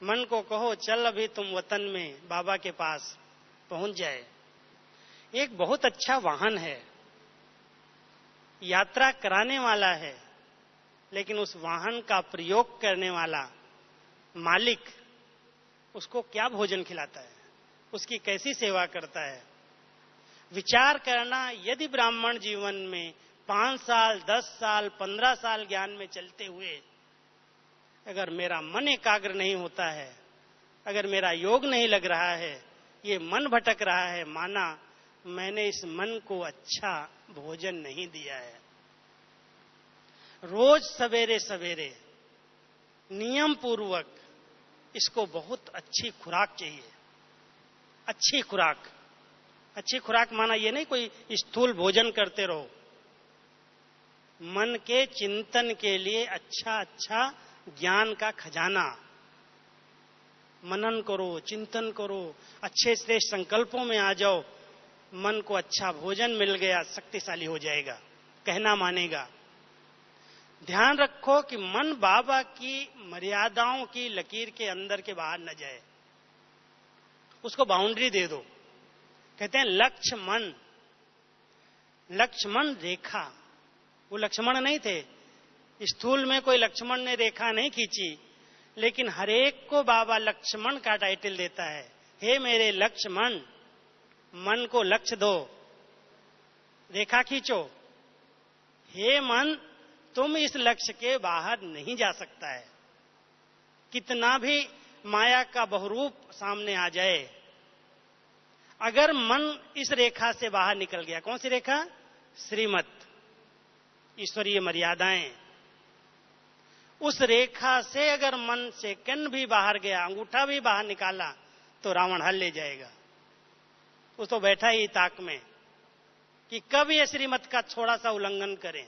A: मन को कहो चल अभी तुम वतन में, बाबा के पास पहुंच जाए। एक बहुत अच्छा वाहन है, यात्रा कराने वाला है, लेकिन उस वाहन का प्रयोग करने वाला मालिक उसको क्या भोजन खिलाता है, उसकी कैसी सेवा करता है। विचार करना, यदि ब्राह्मण जीवन में 5 साल, 10 साल, 15 साल ज्ञान में चलते हुए अगर मेरा मन एकाग्र नहीं होता है, अगर मेरा योग नहीं लग रहा है, ये मन भटक रहा है, माना मैंने इस मन को अच्छा भोजन नहीं दिया है। रोज सवेरे सवेरे नियम पूर्वक इसको बहुत अच्छी खुराक चाहिए। अच्छी खुराक, अच्छी खुराक माना ये नहीं कोई स्थूल भोजन करते रहो, मन के चिंतन के लिए अच्छा अच्छा ज्ञान का खजाना, मनन करो, चिंतन करो, अच्छे से संकल्पों में आ जाओ, मन को अच्छा भोजन मिल गया, शक्तिशाली हो जाएगा, कहना मानेगा। ध्यान रखो कि मन बाबा की मर्यादाओं की लकीर के अंदर के बाहर न जाए, उसको बाउंड्री दे दो। कहते हैं लक्ष्मण, लक्ष्मण रेखा, वो लक्ष्मण नहीं थे, स्थूल में कोई लक्ष्मण ने रेखा नहीं खींची, लेकिन हरेक को बाबा लक्ष्मण का टाइटल देता है। हे मेरे लक्ष्मण, मन को लक्ष्य दो, रेखा खींचो। हे मन, तुम इस लक्ष्य के बाहर नहीं जा सकता है, कितना भी माया का बहुरूप सामने आ जाए। अगर मन इस रेखा से बाहर निकल गया, कौन सी रेखा? श्रीमत, ईश्वरीय मर्यादाएं, उस रेखा से अगर मन सेकंड भी बाहर गया, अंगूठा भी बाहर निकाला, तो रावण हल ले जाएगा। वो तो बैठा ही ताक में कि कब ये श्रीमत का थोड़ा सा उल्लंघन करें।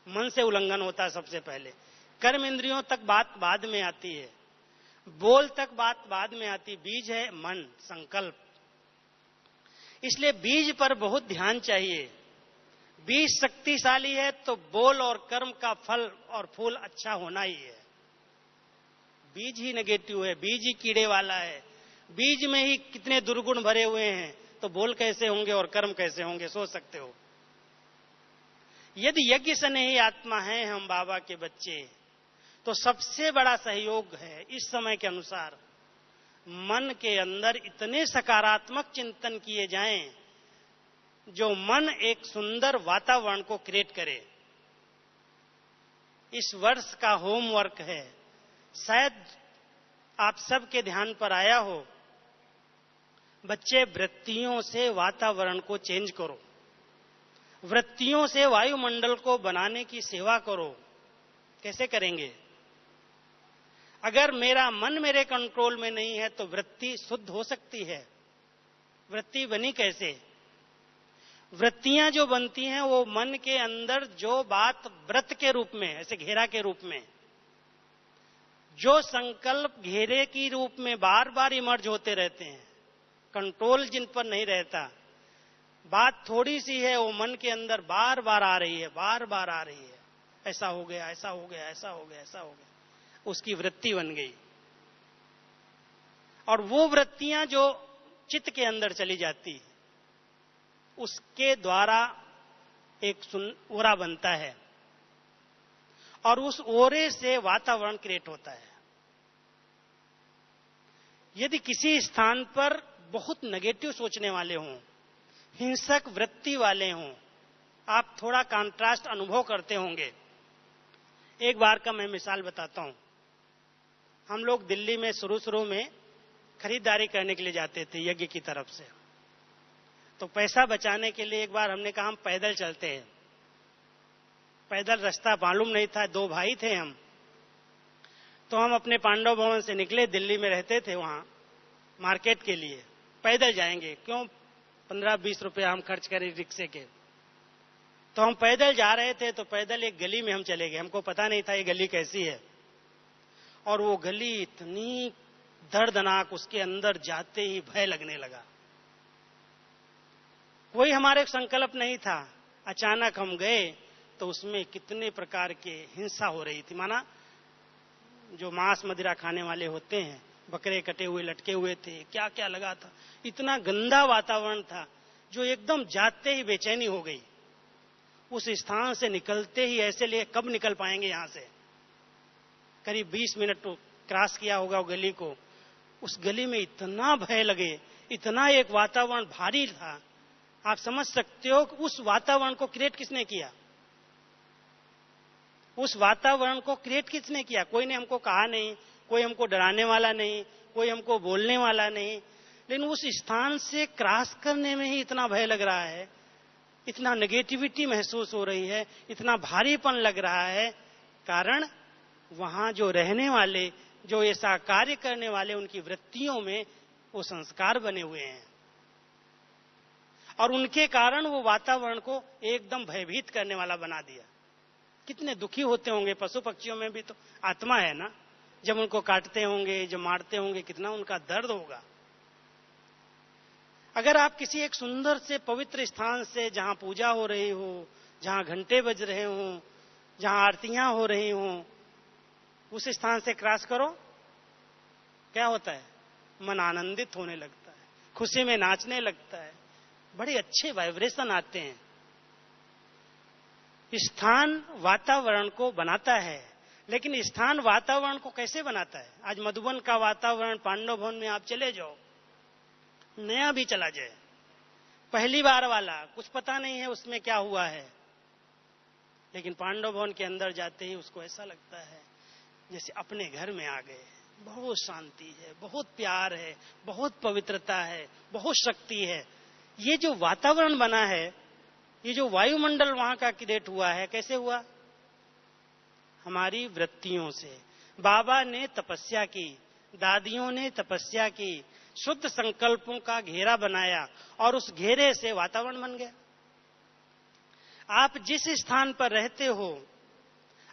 A: मन से उल्लंघन होता है सबसे पहले, कर्म इंद्रियों तक बात बाद में आती है, बोल तक बात बाद में आती। बीज है मन, संकल्प, इसलिए बीज पर बहुत ध्यान चाहिए। बीज शक्तिशाली है तो बोल और कर्म का फल और फूल अच्छा होना ही है। बीज ही नेगेटिव है, बीज ही कीड़े वाला है, बीज में ही कितने दुर्गुण भरे हुए हैं, तो बोल कैसे होंगे और कर्म कैसे होंगे, सोच सकते हो। यदि यज्ञ से नहीं आत्मा है हम बाबा के बच्चे, तो सबसे बड़ा सहयोग है इस समय के अनुसार मन के अंदर इतने सकारात्मक चिंतन किए जाएं जो मन एक सुंदर वातावरण को क्रिएट करे। इस वर्ष का होमवर्क है, शायद आप सबके ध्यान पर आया हो, बच्चे वृत्तियों से वातावरण को चेंज करो, वृत्तियों से वायुमंडल को बनाने की सेवा करो। कैसे करेंगे? अगर मेरा मन मेरे कंट्रोल में नहीं है तो वृत्ति शुद्ध हो सकती है। वृत्ति बनी कैसे? वृत्तियां जो बनती हैं वो मन के अंदर जो बात व्रत के रूप में, ऐसे घेरा के रूप में, जो संकल्प घेरे की रूप में बार बार इमर्ज होते रहते हैं, कंट्रोल जिन पर नहीं रहता, बात थोड़ी सी है वो मन के अंदर बार बार आ रही है, बार बार आ रही है, ऐसा हो गया, ऐसा हो गया, ऐसा हो गया, ऐसा हो गया। उसकी वृत्ति बन गई। और वो वृत्तियां जो चित्त के अंदर चली जाती, उसके द्वारा एक ओरा बनता है और उस ओरे से वातावरण क्रिएट होता है। यदि किसी स्थान पर बहुत नेगेटिव सोचने वाले हों, हिंसक वृत्ति वाले हों, आप थोड़ा कंट्रास्ट अनुभव करते होंगे। एक बार का मैं मिसाल बताता हूं। हम लोग दिल्ली में शुरू में खरीदारी करने के लिए जाते थे यज्ञ की तरफ से। तो पैसा बचाने के लिए एक बार हमने कहा हम पैदल चलते हैं। पैदल रास्ता मालूम नहीं था, 2 भाई थे हम। तो हम अपने पांडव भवन से निकले, दिल्ली में रहते थे, वहां मार्केट के लिए। पैदल जाएंगे, क्यों 15-20 रुपया हम खर्च करें रिक्शे के। तो हम पैदल जा रहे थे, तो पैदल एक गली में हम चले गए। हमको पता नहीं था ये गली कैसी है। और वो गली इतनी दर्दनाक, उसके अंदर जाते ही भय लगने लगा। कोई हमारे संकल्प नहीं था, अचानक हम गए तो उसमें कितने प्रकार के हिंसा हो रही थी। माना जो मांस मदिरा खाने वाले होते हैं, बकरे कटे हुए लटके हुए थे, क्या क्या लगा था। इतना गंदा वातावरण था जो एकदम जाते ही बेचैनी हो गई। उस स्थान से निकलते ही ऐसे लिए कब निकल पाएंगे यहां से। करीब 20 मिनट तो क्रॉस किया होगा वो गली को। उस गली में इतना भय लगे, इतना एक वातावरण भारी था। आप समझ सकते हो कि उस वातावरण को क्रिएट किसने किया। उस वातावरण को क्रिएट किसने किया। कोई ने हमको कहा नहीं, कोई हमको डराने वाला नहीं, कोई हमको बोलने वाला नहीं। लेकिन उस स्थान से क्रॉस करने में ही इतना भय लग रहा है, इतना नेगेटिविटी महसूस हो रही है, इतना भारीपन लग रहा है। कारण वहां जो रहने वाले, जो ऐसा कार्य करने वाले, उनकी वृत्तियों में वो संस्कार बने हुए हैं और उनके कारण वो वातावरण को एकदम भयभीत करने वाला बना दिया। कितने दुखी होते होंगे। पशु पक्षियों में भी तो आत्मा है ना। जब उनको काटते होंगे, जब मारते होंगे, कितना उनका दर्द होगा। अगर आप किसी एक सुंदर से पवित्र स्थान से, जहां पूजा हो रही हो, जहां घंटे बज रहे हो, जहां आरतियां हो रही हो, उस स्थान से क्रॉस करो, क्या होता है। मन आनंदित होने लगता है, खुशी में नाचने लगता है, बड़े अच्छे वाइब्रेशन आते हैं। स्थान वातावरण को बनाता है। लेकिन स्थान वातावरण को कैसे बनाता है। आज मधुबन का वातावरण, पांडव भवन में आप चले जाओ, नया भी चला जाए, पहली बार वाला, कुछ पता नहीं है उसमें क्या हुआ है, लेकिन पांडव भवन के अंदर जाते ही उसको ऐसा लगता है जैसे अपने घर में आ गए। बहुत शांति है, बहुत प्यार है, बहुत पवित्रता है, बहुत शक्ति है। ये जो वातावरण बना है, ये जो वायुमंडल वहां का क्रिएट हुआ है, कैसे हुआ। हमारी वृत्तियों से। बाबा ने तपस्या की, दादियों ने तपस्या की, शुद्ध संकल्पों का घेरा बनाया और उस घेरे से वातावरण बन गया। आप जिस स्थान पर रहते हो,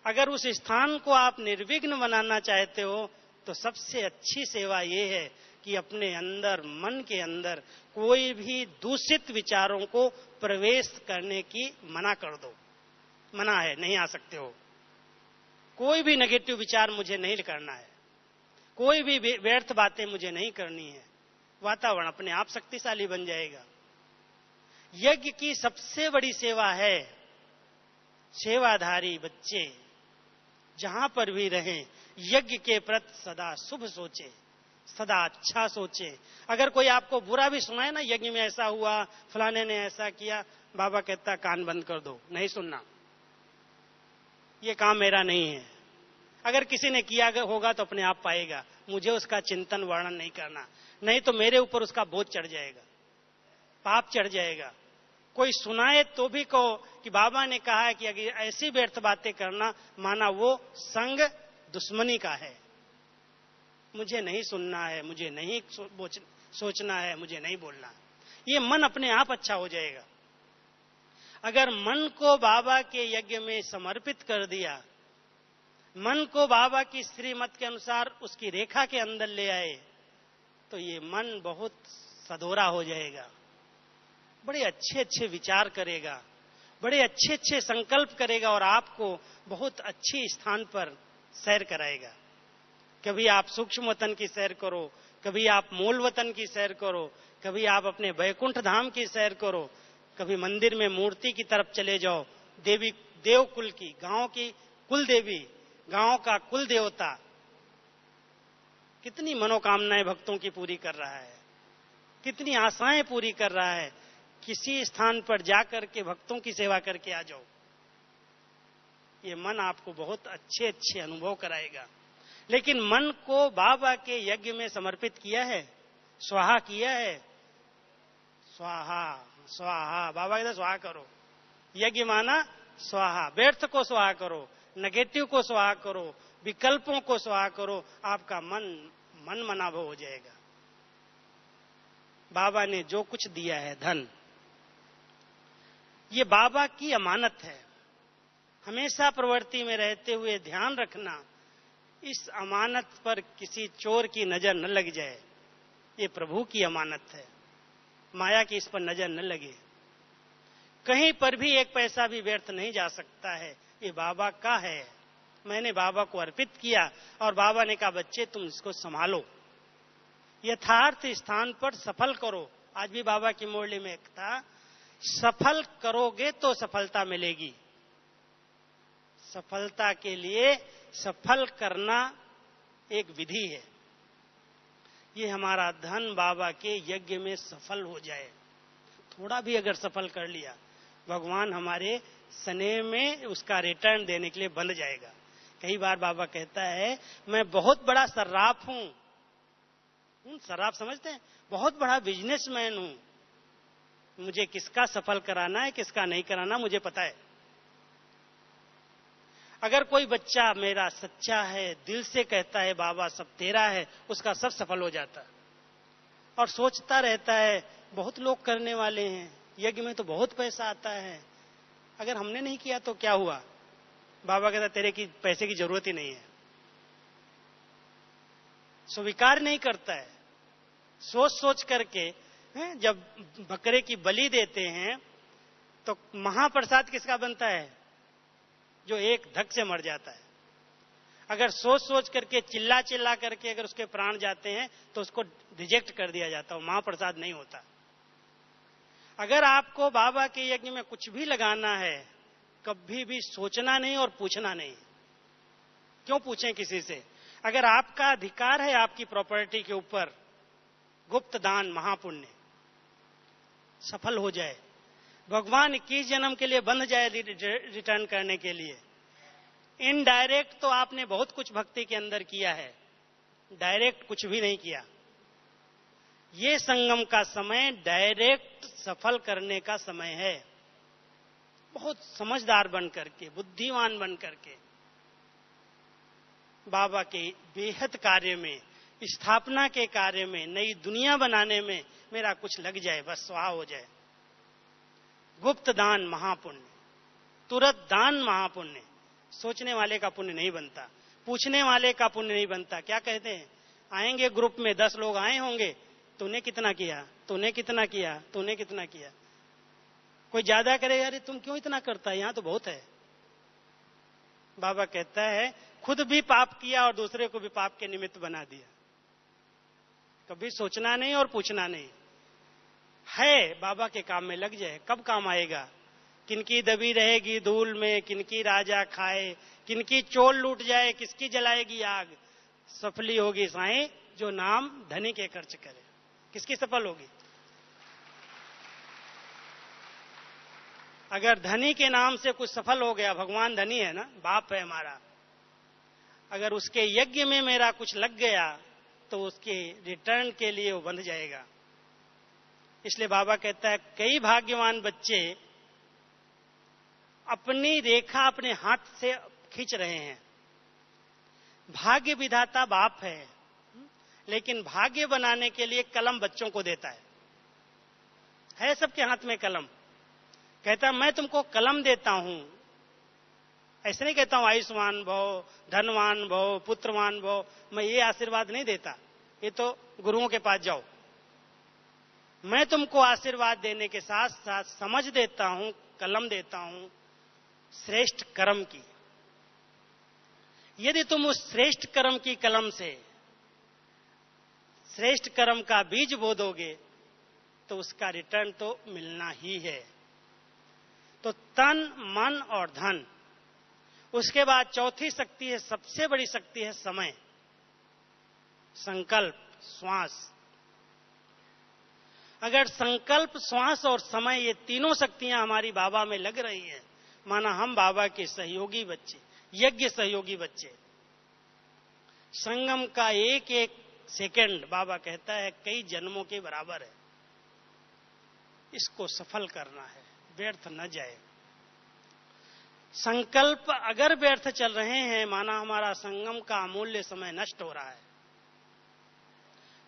A: अगर उस स्थान को आप निर्विघ्न बनाना चाहते हो, तो सबसे अच्छी सेवा ये है कि अपने अंदर, मन के अंदर कोई भी दूषित विचारों को प्रवेश करने की मना कर दो। मना है, नहीं आ सकते हो। कोई भी नेगेटिव विचार मुझे नहीं करना है, कोई भी व्यर्थ बातें मुझे नहीं करनी है। वातावरण अपने आप शक्तिशाली बन जाएगा। यज्ञ की सबसे बड़ी सेवा है, सेवाधारी बच्चे जहां पर भी रहें, यज्ञ के प्रति सदा शुभ सोचे, सदा अच्छा सोचे। अगर कोई आपको बुरा भी सुनाए ना, यज्ञ में ऐसा हुआ, फलाने ने ऐसा किया, बाबा कहता कान बंद कर दो, नहीं सुनना, ये काम मेरा नहीं है। अगर किसी ने किया होगा तो अपने आप पाएगा, मुझे उसका चिंतन वर्णन नहीं करना, नहीं तो मेरे ऊपर उसका बोझ चढ़ जाएगा, पाप चढ़ जाएगा। कोई सुनाए तो भी कहो कि बाबा ने कहा है कि अगर ऐसी व्यर्थ बातें करना, माना वो संग दुश्मनी का है। मुझे नहीं सुनना है, मुझे नहीं सोचना है, मुझे नहीं बोलना। ये मन अपने आप अच्छा हो जाएगा। अगर मन को बाबा के यज्ञ में समर्पित कर दिया, मन को बाबा की श्रीमत के अनुसार उसकी रेखा के अंदर ले आए, तो ये मन बहुत सधोरा हो जाएगा, बड़े अच्छे अच्छे विचार करेगा। बड़े अच्छे अच्छे संकल्प करेगा और आपको बहुत अच्छे स्थान पर सैर कराएगा। कभी आप सूक्ष्म वतन की सैर करो, कभी आप मूल वतन की सैर करो, कभी आप अपने वैकुंठ धाम की सैर करो, कभी मंदिर में मूर्ति की तरफ चले जाओ, देवी देव कुल की, गांव की कुल देवी, गांव का कुल देवता कितनी मनोकामनाएं भक्तों की पूरी कर रहा है, कितनी आशाएं पूरी कर रहा है। किसी स्थान पर जाकर के भक्तों की सेवा करके आ जाओ, ये मन आपको बहुत अच्छे अच्छे अनुभव कराएगा। लेकिन मन को बाबा के यज्ञ में समर्पित किया है, स्वाहा किया है। स्वाहा स्वाहा, बाबा कहते स्वाहा करो। यज्ञ माना स्वाहा, व्यर्थ को स्वाहा करो, नेगेटिव को स्वाहा करो, विकल्पों को स्वाहा करो, आपका मन मनाभव हो जाएगा। बाबा ने जो कुछ दिया है, धन, ये बाबा की अमानत है। हमेशा प्रवृत्ति में रहते हुए ध्यान रखना, इस अमानत पर किसी चोर की नजर न लग जाए। ये प्रभु की अमानत है, माया की इस पर नजर न लगे। कहीं पर भी एक पैसा भी व्यर्थ नहीं जा सकता है, ये बाबा का है। मैंने बाबा को अर्पित किया और बाबा ने कहा बच्चे तुम इसको संभालो, यथार्थ स्थान पर सफल करो। आज भी बाबा की मुरली में एक था, सफल करोगे तो सफलता मिलेगी। सफलता के लिए सफल करना एक विधि है। ये हमारा धन बाबा के यज्ञ में सफल हो जाए, थोड़ा भी अगर सफल कर लिया, भगवान हमारे स्नेह में उसका रिटर्न देने के लिए बंध जाएगा। कई बार बाबा कहता है मैं बहुत बड़ा सर्राफ हूं, सर्राफ समझते हैं, बहुत बड़ा बिजनेसमैन हूं, मुझे किसका सफल कराना है किसका नहीं कराना मुझे पता है। अगर कोई बच्चा मेरा सच्चा है, दिल से कहता है बाबा सब तेरा है, उसका सब सफल हो जाता और सोचता रहता है बहुत लोग करने वाले हैं, यज्ञ में तो बहुत पैसा आता है, अगर हमने नहीं किया तो क्या हुआ? बाबा कहता तेरे की पैसे की जरूरत ही नहीं है, स्वीकार नहीं करता है। सोच सोच करके जब बकरे की बलि देते हैं तो महाप्रसाद किसका बनता है? जो एक धक से मर जाता है। अगर सोच सोच करके चिल्ला चिल्ला करके अगर उसके प्राण जाते हैं तो उसको रिजेक्ट कर दिया जाता है, महाप्रसाद नहीं होता। अगर आपको बाबा के यज्ञ में कुछ भी लगाना है, कभी भी सोचना नहीं और पूछना नहीं। क्यों पूछें किसी से? अगर आपका अधिकार है आपकी प्रॉपर्टी के ऊपर, गुप्त दान महापुण्य सफल हो जाए, भगवान 21 जन्म के लिए बंध जाए रिटर्न करने के लिए। इनडायरेक्ट तो आपने बहुत कुछ भक्ति के अंदर किया है, डायरेक्ट कुछ भी नहीं किया। ये संगम का समय डायरेक्ट सफल करने का समय है। बहुत समझदार बन करके, बुद्धिमान बन करके बाबा के बेहद कार्य में, स्थापना के कार्य में, नई दुनिया बनाने में मेरा कुछ लग जाए, बस स्वाहा हो जाए। गुप्त दान महापुण्य, तुरंत दान महापुण्य। सोचने वाले का पुण्य नहीं बनता, पूछने वाले का पुण्य नहीं बनता। क्या कहते हैं? आएंगे ग्रुप में 10 लोग आए होंगे, तूने कितना किया, तूने कितना किया, तूने कितना किया। कोई ज्यादा करेगा, अरे तुम क्यों इतना करता है, यहां तो बहुत है। बाबा कहता है खुद भी पाप किया और दूसरे को भी पाप के निमित्त बना दिया। कभी सोचना नहीं और पूछना नहीं है, बाबा के काम में लग जाए। कब काम आएगा? किनकी दबी रहेगी धूल में, किनकी राजा खाए, किनकी चोल लूट जाए, किसकी जलाएगी आग। सफली होगी साईं जो नाम धनी के खर्च करे। किसकी सफल होगी? अगर धनी के नाम से कुछ सफल हो गया, भगवान धनी है ना, बाप है हमारा, अगर उसके यज्ञ में मेरा कुछ लग गया तो उसके रिटर्न के लिए वो बंध जाएगा। इसलिए बाबा कहता है कई भाग्यवान बच्चे अपनी रेखा अपने हाथ से खींच रहे हैं। भाग्य विधाता बाप है, लेकिन भाग्य बनाने के लिए कलम बच्चों को देता है सबके हाथ में कलम। कहता मैं तुमको कलम देता हूं, ऐसे नहीं कहता हूं आयुष्मान भव, धनवान भव, पुत्रवान भव, मैं ये आशीर्वाद नहीं देता, ये तो गुरुओं के पास जाओ। मैं तुमको आशीर्वाद देने के साथ साथ समझ देता हूं, कलम देता हूं श्रेष्ठ कर्म की। यदि तुम उस श्रेष्ठ कर्म की कलम से श्रेष्ठ कर्म का बीज बो दोगे तो उसका रिटर्न तो मिलना ही है। तो तन, मन और धन। उसके बाद चौथी शक्ति है, सबसे बड़ी शक्ति है समय, संकल्प, श्वास। अगर संकल्प, श्वास और समय, ये तीनों शक्तियां हमारी बाबा में लग रही हैं, माना हम बाबा के सहयोगी बच्चे, यज्ञ सहयोगी बच्चे। संगम का एक एक सेकंड बाबा कहता है कई जन्मों के बराबर है। इसको सफल करना है, व्यर्थ न जाए। संकल्प अगर व्यर्थ चल रहे हैं, माना हमारा संगम का अमूल्य समय नष्ट हो रहा है।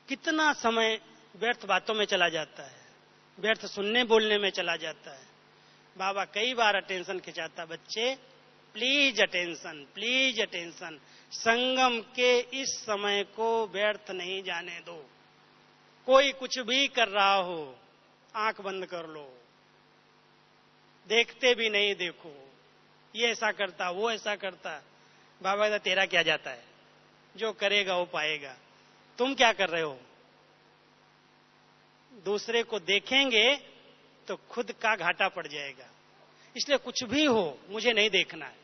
A: कितना समय व्यर्थ बातों में चला जाता है, व्यर्थ सुनने बोलने में चला जाता है। बाबा कई बार अटेंशन खिंचाता, बच्चे प्लीज अटेंशन, प्लीज अटेंशन। संगम के इस समय को व्यर्थ नहीं जाने दो। कोई कुछ भी कर रहा हो, आंख बंद कर लो, देखते भी नहीं देखो, ये ऐसा करता, वो ऐसा करता। बाबा का तेरा क्या जाता है, जो करेगा वो पाएगा। तुम क्या कर रहे हो? दूसरे को देखेंगे तो खुद का घाटा पड़ जाएगा। इसलिए कुछ भी हो मुझे नहीं देखना है।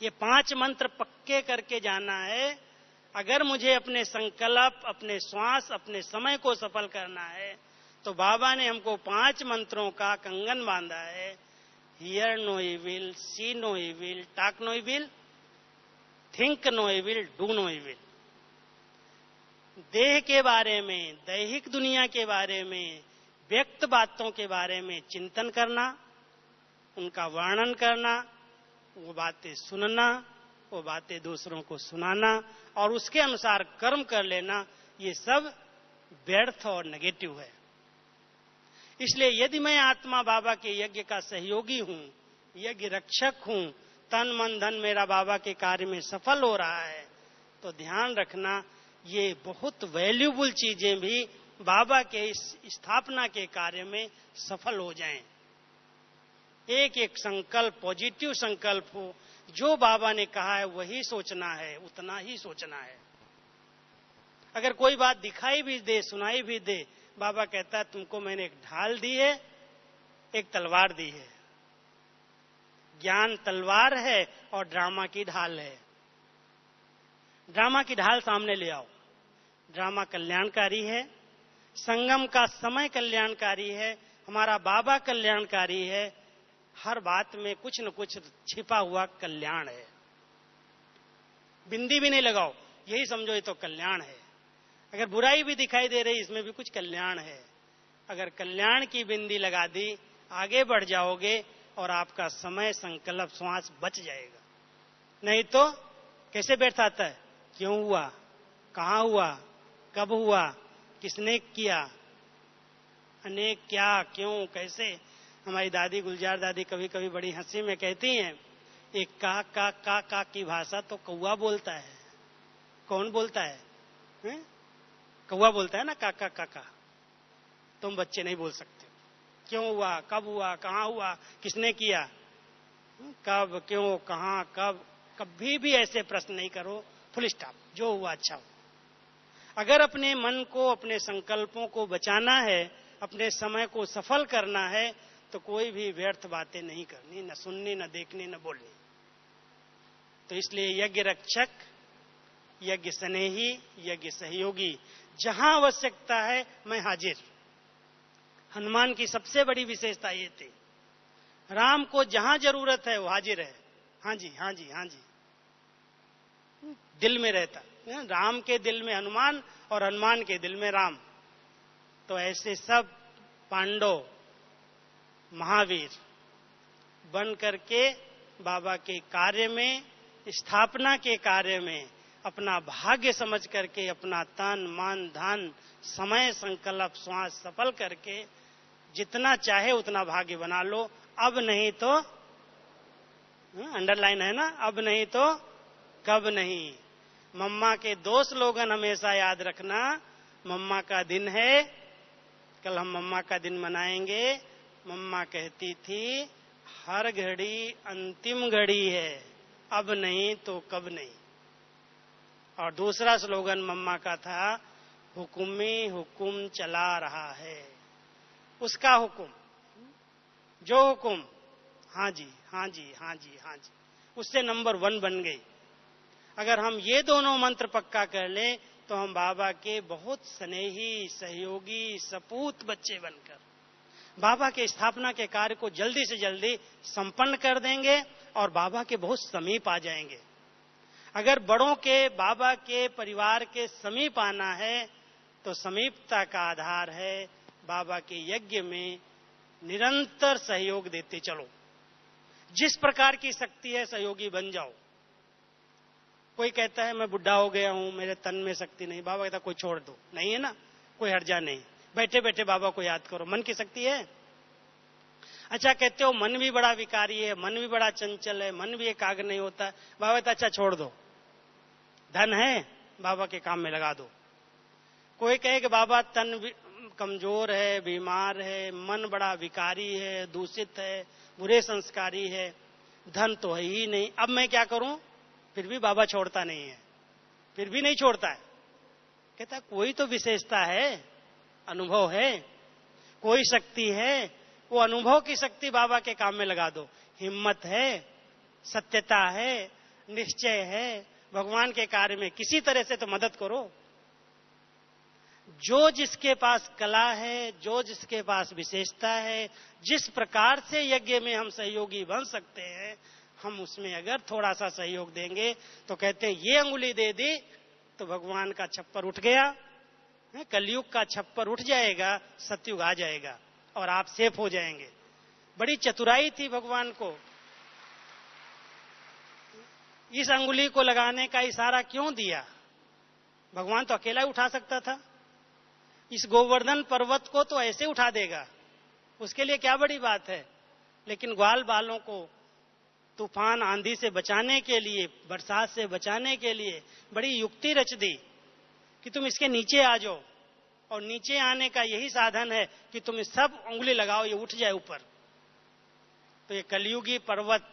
A: ये 5 मंत्र पक्के करके जाना है। अगर मुझे अपने संकल्प, अपने श्वास, अपने समय को सफल करना है तो बाबा ने हमको 5 मंत्रों का कंगन बांधा है। Hear no evil, see no evil, talk no evil, think no evil, do no evil. देह के बारे में, दैहिक दुनिया के बारे में, व्यक्त बातों के बारे में चिंतन करना, उनका वर्णन करना, वो बातें सुनना, वो बातें दूसरों को सुनाना और उसके अनुसार कर्म कर लेना, ये सब व्यर्थ और नेगेटिव है। इसलिए यदि मैं आत्मा बाबा के यज्ञ का सहयोगी हूं, यज्ञ रक्षक हूं, तन मन धन मेरा बाबा के कार्य में सफल हो रहा है, तो ध्यान रखना ये बहुत वैल्यूबल चीजें भी बाबा के इस स्थापना के कार्य में सफल हो जाएं। एक एक संकल्प पॉजिटिव संकल्प हो, जो बाबा ने कहा है वही सोचना है, उतना ही सोचना है। अगर कोई बात दिखाई भी दे, सुनाई भी दे, बाबा कहता है तुमको मैंने एक ढाल दी है, एक तलवार दी है। ज्ञान तलवार है और ड्रामा की ढाल है। ड्रामा की ढाल सामने ले आओ। ड्रामा कल्याणकारी है, संगम का समय कल्याणकारी है, हमारा बाबा कल्याणकारी है। हर बात में कुछ न कुछ छिपा हुआ कल्याण है। बिंदी भी नहीं लगाओ, यही समझो ये तो कल्याण है। अगर बुराई भी दिखाई दे रही, इसमें भी कुछ कल्याण है। अगर कल्याण की बिंदी लगा दी, आगे बढ़ जाओगे और आपका समय, संकल्प, श्वास बच जाएगा। नहीं तो कैसे व्यर्थ आता है? क्यों हुआ, कहां हुआ, कब हुआ, किसने किया, अनेक क्या, क्यों, कैसे। हमारी दादी गुलजार दादी कभी कभी बड़ी हंसी में कहती हैं, एक का की भाषा तो कौवा बोलता है। कौन बोलता है? कौवा बोलता है ना, का। तुम बच्चे नहीं बोल सकते। क्यों हुआ, कब हुआ, कहां हुआ, किसने किया, कब, क्यों, कहां, कब। कभी भी ऐसे प्रश्न नहीं करो। Full stop. जो हुआ अच्छा हो। अगर अपने मन को, अपने संकल्पों को बचाना है, अपने समय को सफल करना है, तो कोई भी व्यर्थ बातें नहीं करनी, न सुननी, न देखनी, न बोलनी। तो इसलिए यज्ञ रक्षक, यज्ञ स्नेही, यज्ञ सहयोगी, जहां आवश्यकता है मैं हाजिर। हनुमान की सबसे बड़ी विशेषता ये थी, राम को जहां जरूरत है वो हाजिर है। हाँ जी, हाँ जी, हाँ जी, दिल में रहता। राम के दिल में हनुमान और हनुमान के दिल में राम। तो ऐसे सब पांडव, महावीर बन करके बाबा के कार्य में, स्थापना के कार्य में अपना भाग्य समझ करके, अपना तन मन धन समय संकल्प श्वास सफल करके जितना चाहे उतना भाग्य बना लो। अब नहीं तो, अंडरलाइन है ना, अब नहीं तो कब नहीं। मम्मा के 2 स्लोगन हमेशा याद रखना। मम्मा का दिन है, कल हम मम्मा का दिन मनाएंगे। मम्मा कहती थी हर घड़ी अंतिम घड़ी है, अब नहीं तो कब नहीं। और दूसरा स्लोगन मम्मा का था हुकुमी हुकुम चला रहा है। उसका हुकुम, जो हुकुम, हाँ जी हाँ जी हाँ जी हाँ जी, उससे नंबर 1 बन गई। अगर हम ये दोनों मंत्र पक्का कर लें तो हम बाबा के बहुत स्नेही, सहयोगी, सपूत बच्चे बनकर बाबा के स्थापना के कार्य को जल्दी से जल्दी संपन्न कर देंगे और बाबा के बहुत समीप आ जाएंगे। अगर बड़ों के बाबा के परिवार के समीप आना है तो समीपता का आधार है बाबा के यज्ञ में निरंतर सहयोग देते चलो। जिस प्रकार की शक्ति है सहयोगी बन जाओ। कोई कहता है मैं बुढ़ा हो गया हूं, मेरे तन में शक्ति नहीं। बाबा कहता कोई छोड़ दो, नहीं है ना, कोई हर्जा नहीं, बैठे बैठे बाबा को याद करो, मन की शक्ति है। अच्छा कहते हो मन भी बड़ा विकारी है, मन भी बड़ा चंचल है, मन भी एकाग्र नहीं होता। बाबा कहता अच्छा छोड़ दो, धन है बाबा के काम में लगा दो। कोई कहे कि बाबा तन कमजोर है, बीमार है, मन बड़ा विकारी है, दूषित है, बुरे संस्कारी है, धन तो है ही नहीं, अब मैं क्या करूं? फिर भी बाबा छोड़ता नहीं है, फिर भी नहीं छोड़ता है। कहता कोई तो विशेषता है, अनुभव है, कोई शक्ति है, वो अनुभव की शक्ति बाबा के काम में लगा दो। हिम्मत है, सत्यता है, निश्चय है, भगवान के कार्य में किसी तरह से तो मदद करो। जो जिसके पास कला है, जो जिसके पास विशेषता है, जिस प्रकार से यज्ञ में हम सहयोगी बन सकते हैं, हम उसमें अगर थोड़ा सा सहयोग देंगे तो कहते हैं ये अंगुली दे दी तो भगवान का छप्पर उठ गया, कलयुग का छप्पर उठ जाएगा, सतयुग आ जाएगा और आप सेफ हो जाएंगे। बड़ी चतुराई थी भगवान को। इस अंगुली को लगाने का इशारा क्यों दिया? भगवान तो अकेला ही उठा सकता था। इस गोवर्धन पर्वत को तो ऐसे उठा देगा, उसके लिए क्या बड़ी बात है। लेकिन ग्वाल बालों को तूफान आंधी से बचाने के लिए, बरसात से बचाने के लिए बड़ी युक्ति रच दी कि तुम इसके नीचे आ जाओ, और नीचे आने का यही साधन है कि तुम इस सब उंगली लगाओ, ये उठ जाए ऊपर। तो ये कलयुगी पर्वत,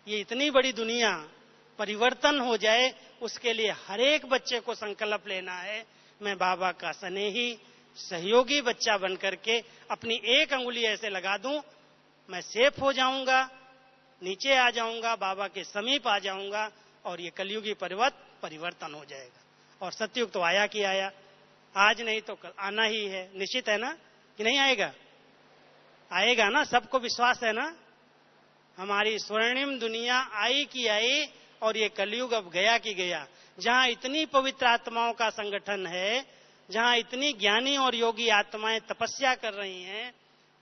A: ये इतनी बड़ी दुनिया परिवर्तन हो जाए, उसके लिए हर एक बच्चे को संकल्प लेना है, मैं बाबा का स्नेही सहयोगी बच्चा बनकर के अपनी एक अंगुली ऐसे लगा दूं, मैं सेफ हो जाऊंगा, नीचे आ जाऊंगा, बाबा के समीप आ जाऊंगा और ये कलयुगी पर्वत परिवर्तन हो जाएगा। और सतयुग तो आया कि आया, आज नहीं तो कल आना ही है, निश्चित है ना कि नहीं आएगा? आएगा ना, सबको विश्वास है ना। हमारी स्वर्णिम दुनिया आई कि आई और ये कलयुग अब गया कि गया। जहां इतनी पवित्र आत्माओं का संगठन है, जहां इतनी ज्ञानी और योगी आत्माएं तपस्या कर रही हैं,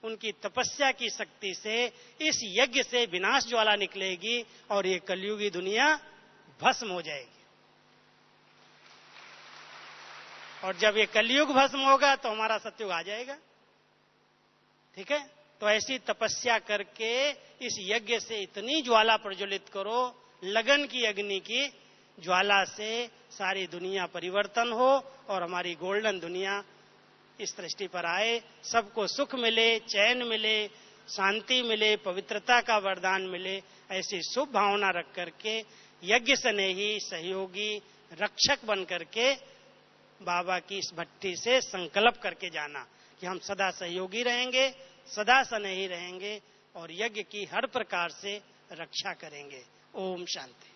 A: उनकी तपस्या की शक्ति से इस यज्ञ से विनाश ज्वाला निकलेगी और ये कलयुगी दुनिया भस्म हो जाएगी। और जब ये कलयुग भस्म होगा तो हमारा सतयुग आ जाएगा। ठीक है, तो ऐसी तपस्या करके इस यज्ञ से इतनी ज्वाला प्रज्वलित करो, लगन की अग्नि की ज्वाला से सारी दुनिया परिवर्तन हो और हमारी गोल्डन दुनिया इस दृष्टि पर आए, सबको सुख मिले, चैन मिले, शांति मिले, पवित्रता का वरदान मिले। ऐसी शुभ भावना रख करके यज्ञ स्नेही सहयोगी रक्षक बन करके बाबा की इस भट्टी से संकल्प करके जाना कि हम सदा सहयोगी रहेंगे, सदा स्नेही रहेंगे और यज्ञ की हर प्रकार से रक्षा करेंगे। ओम शांति।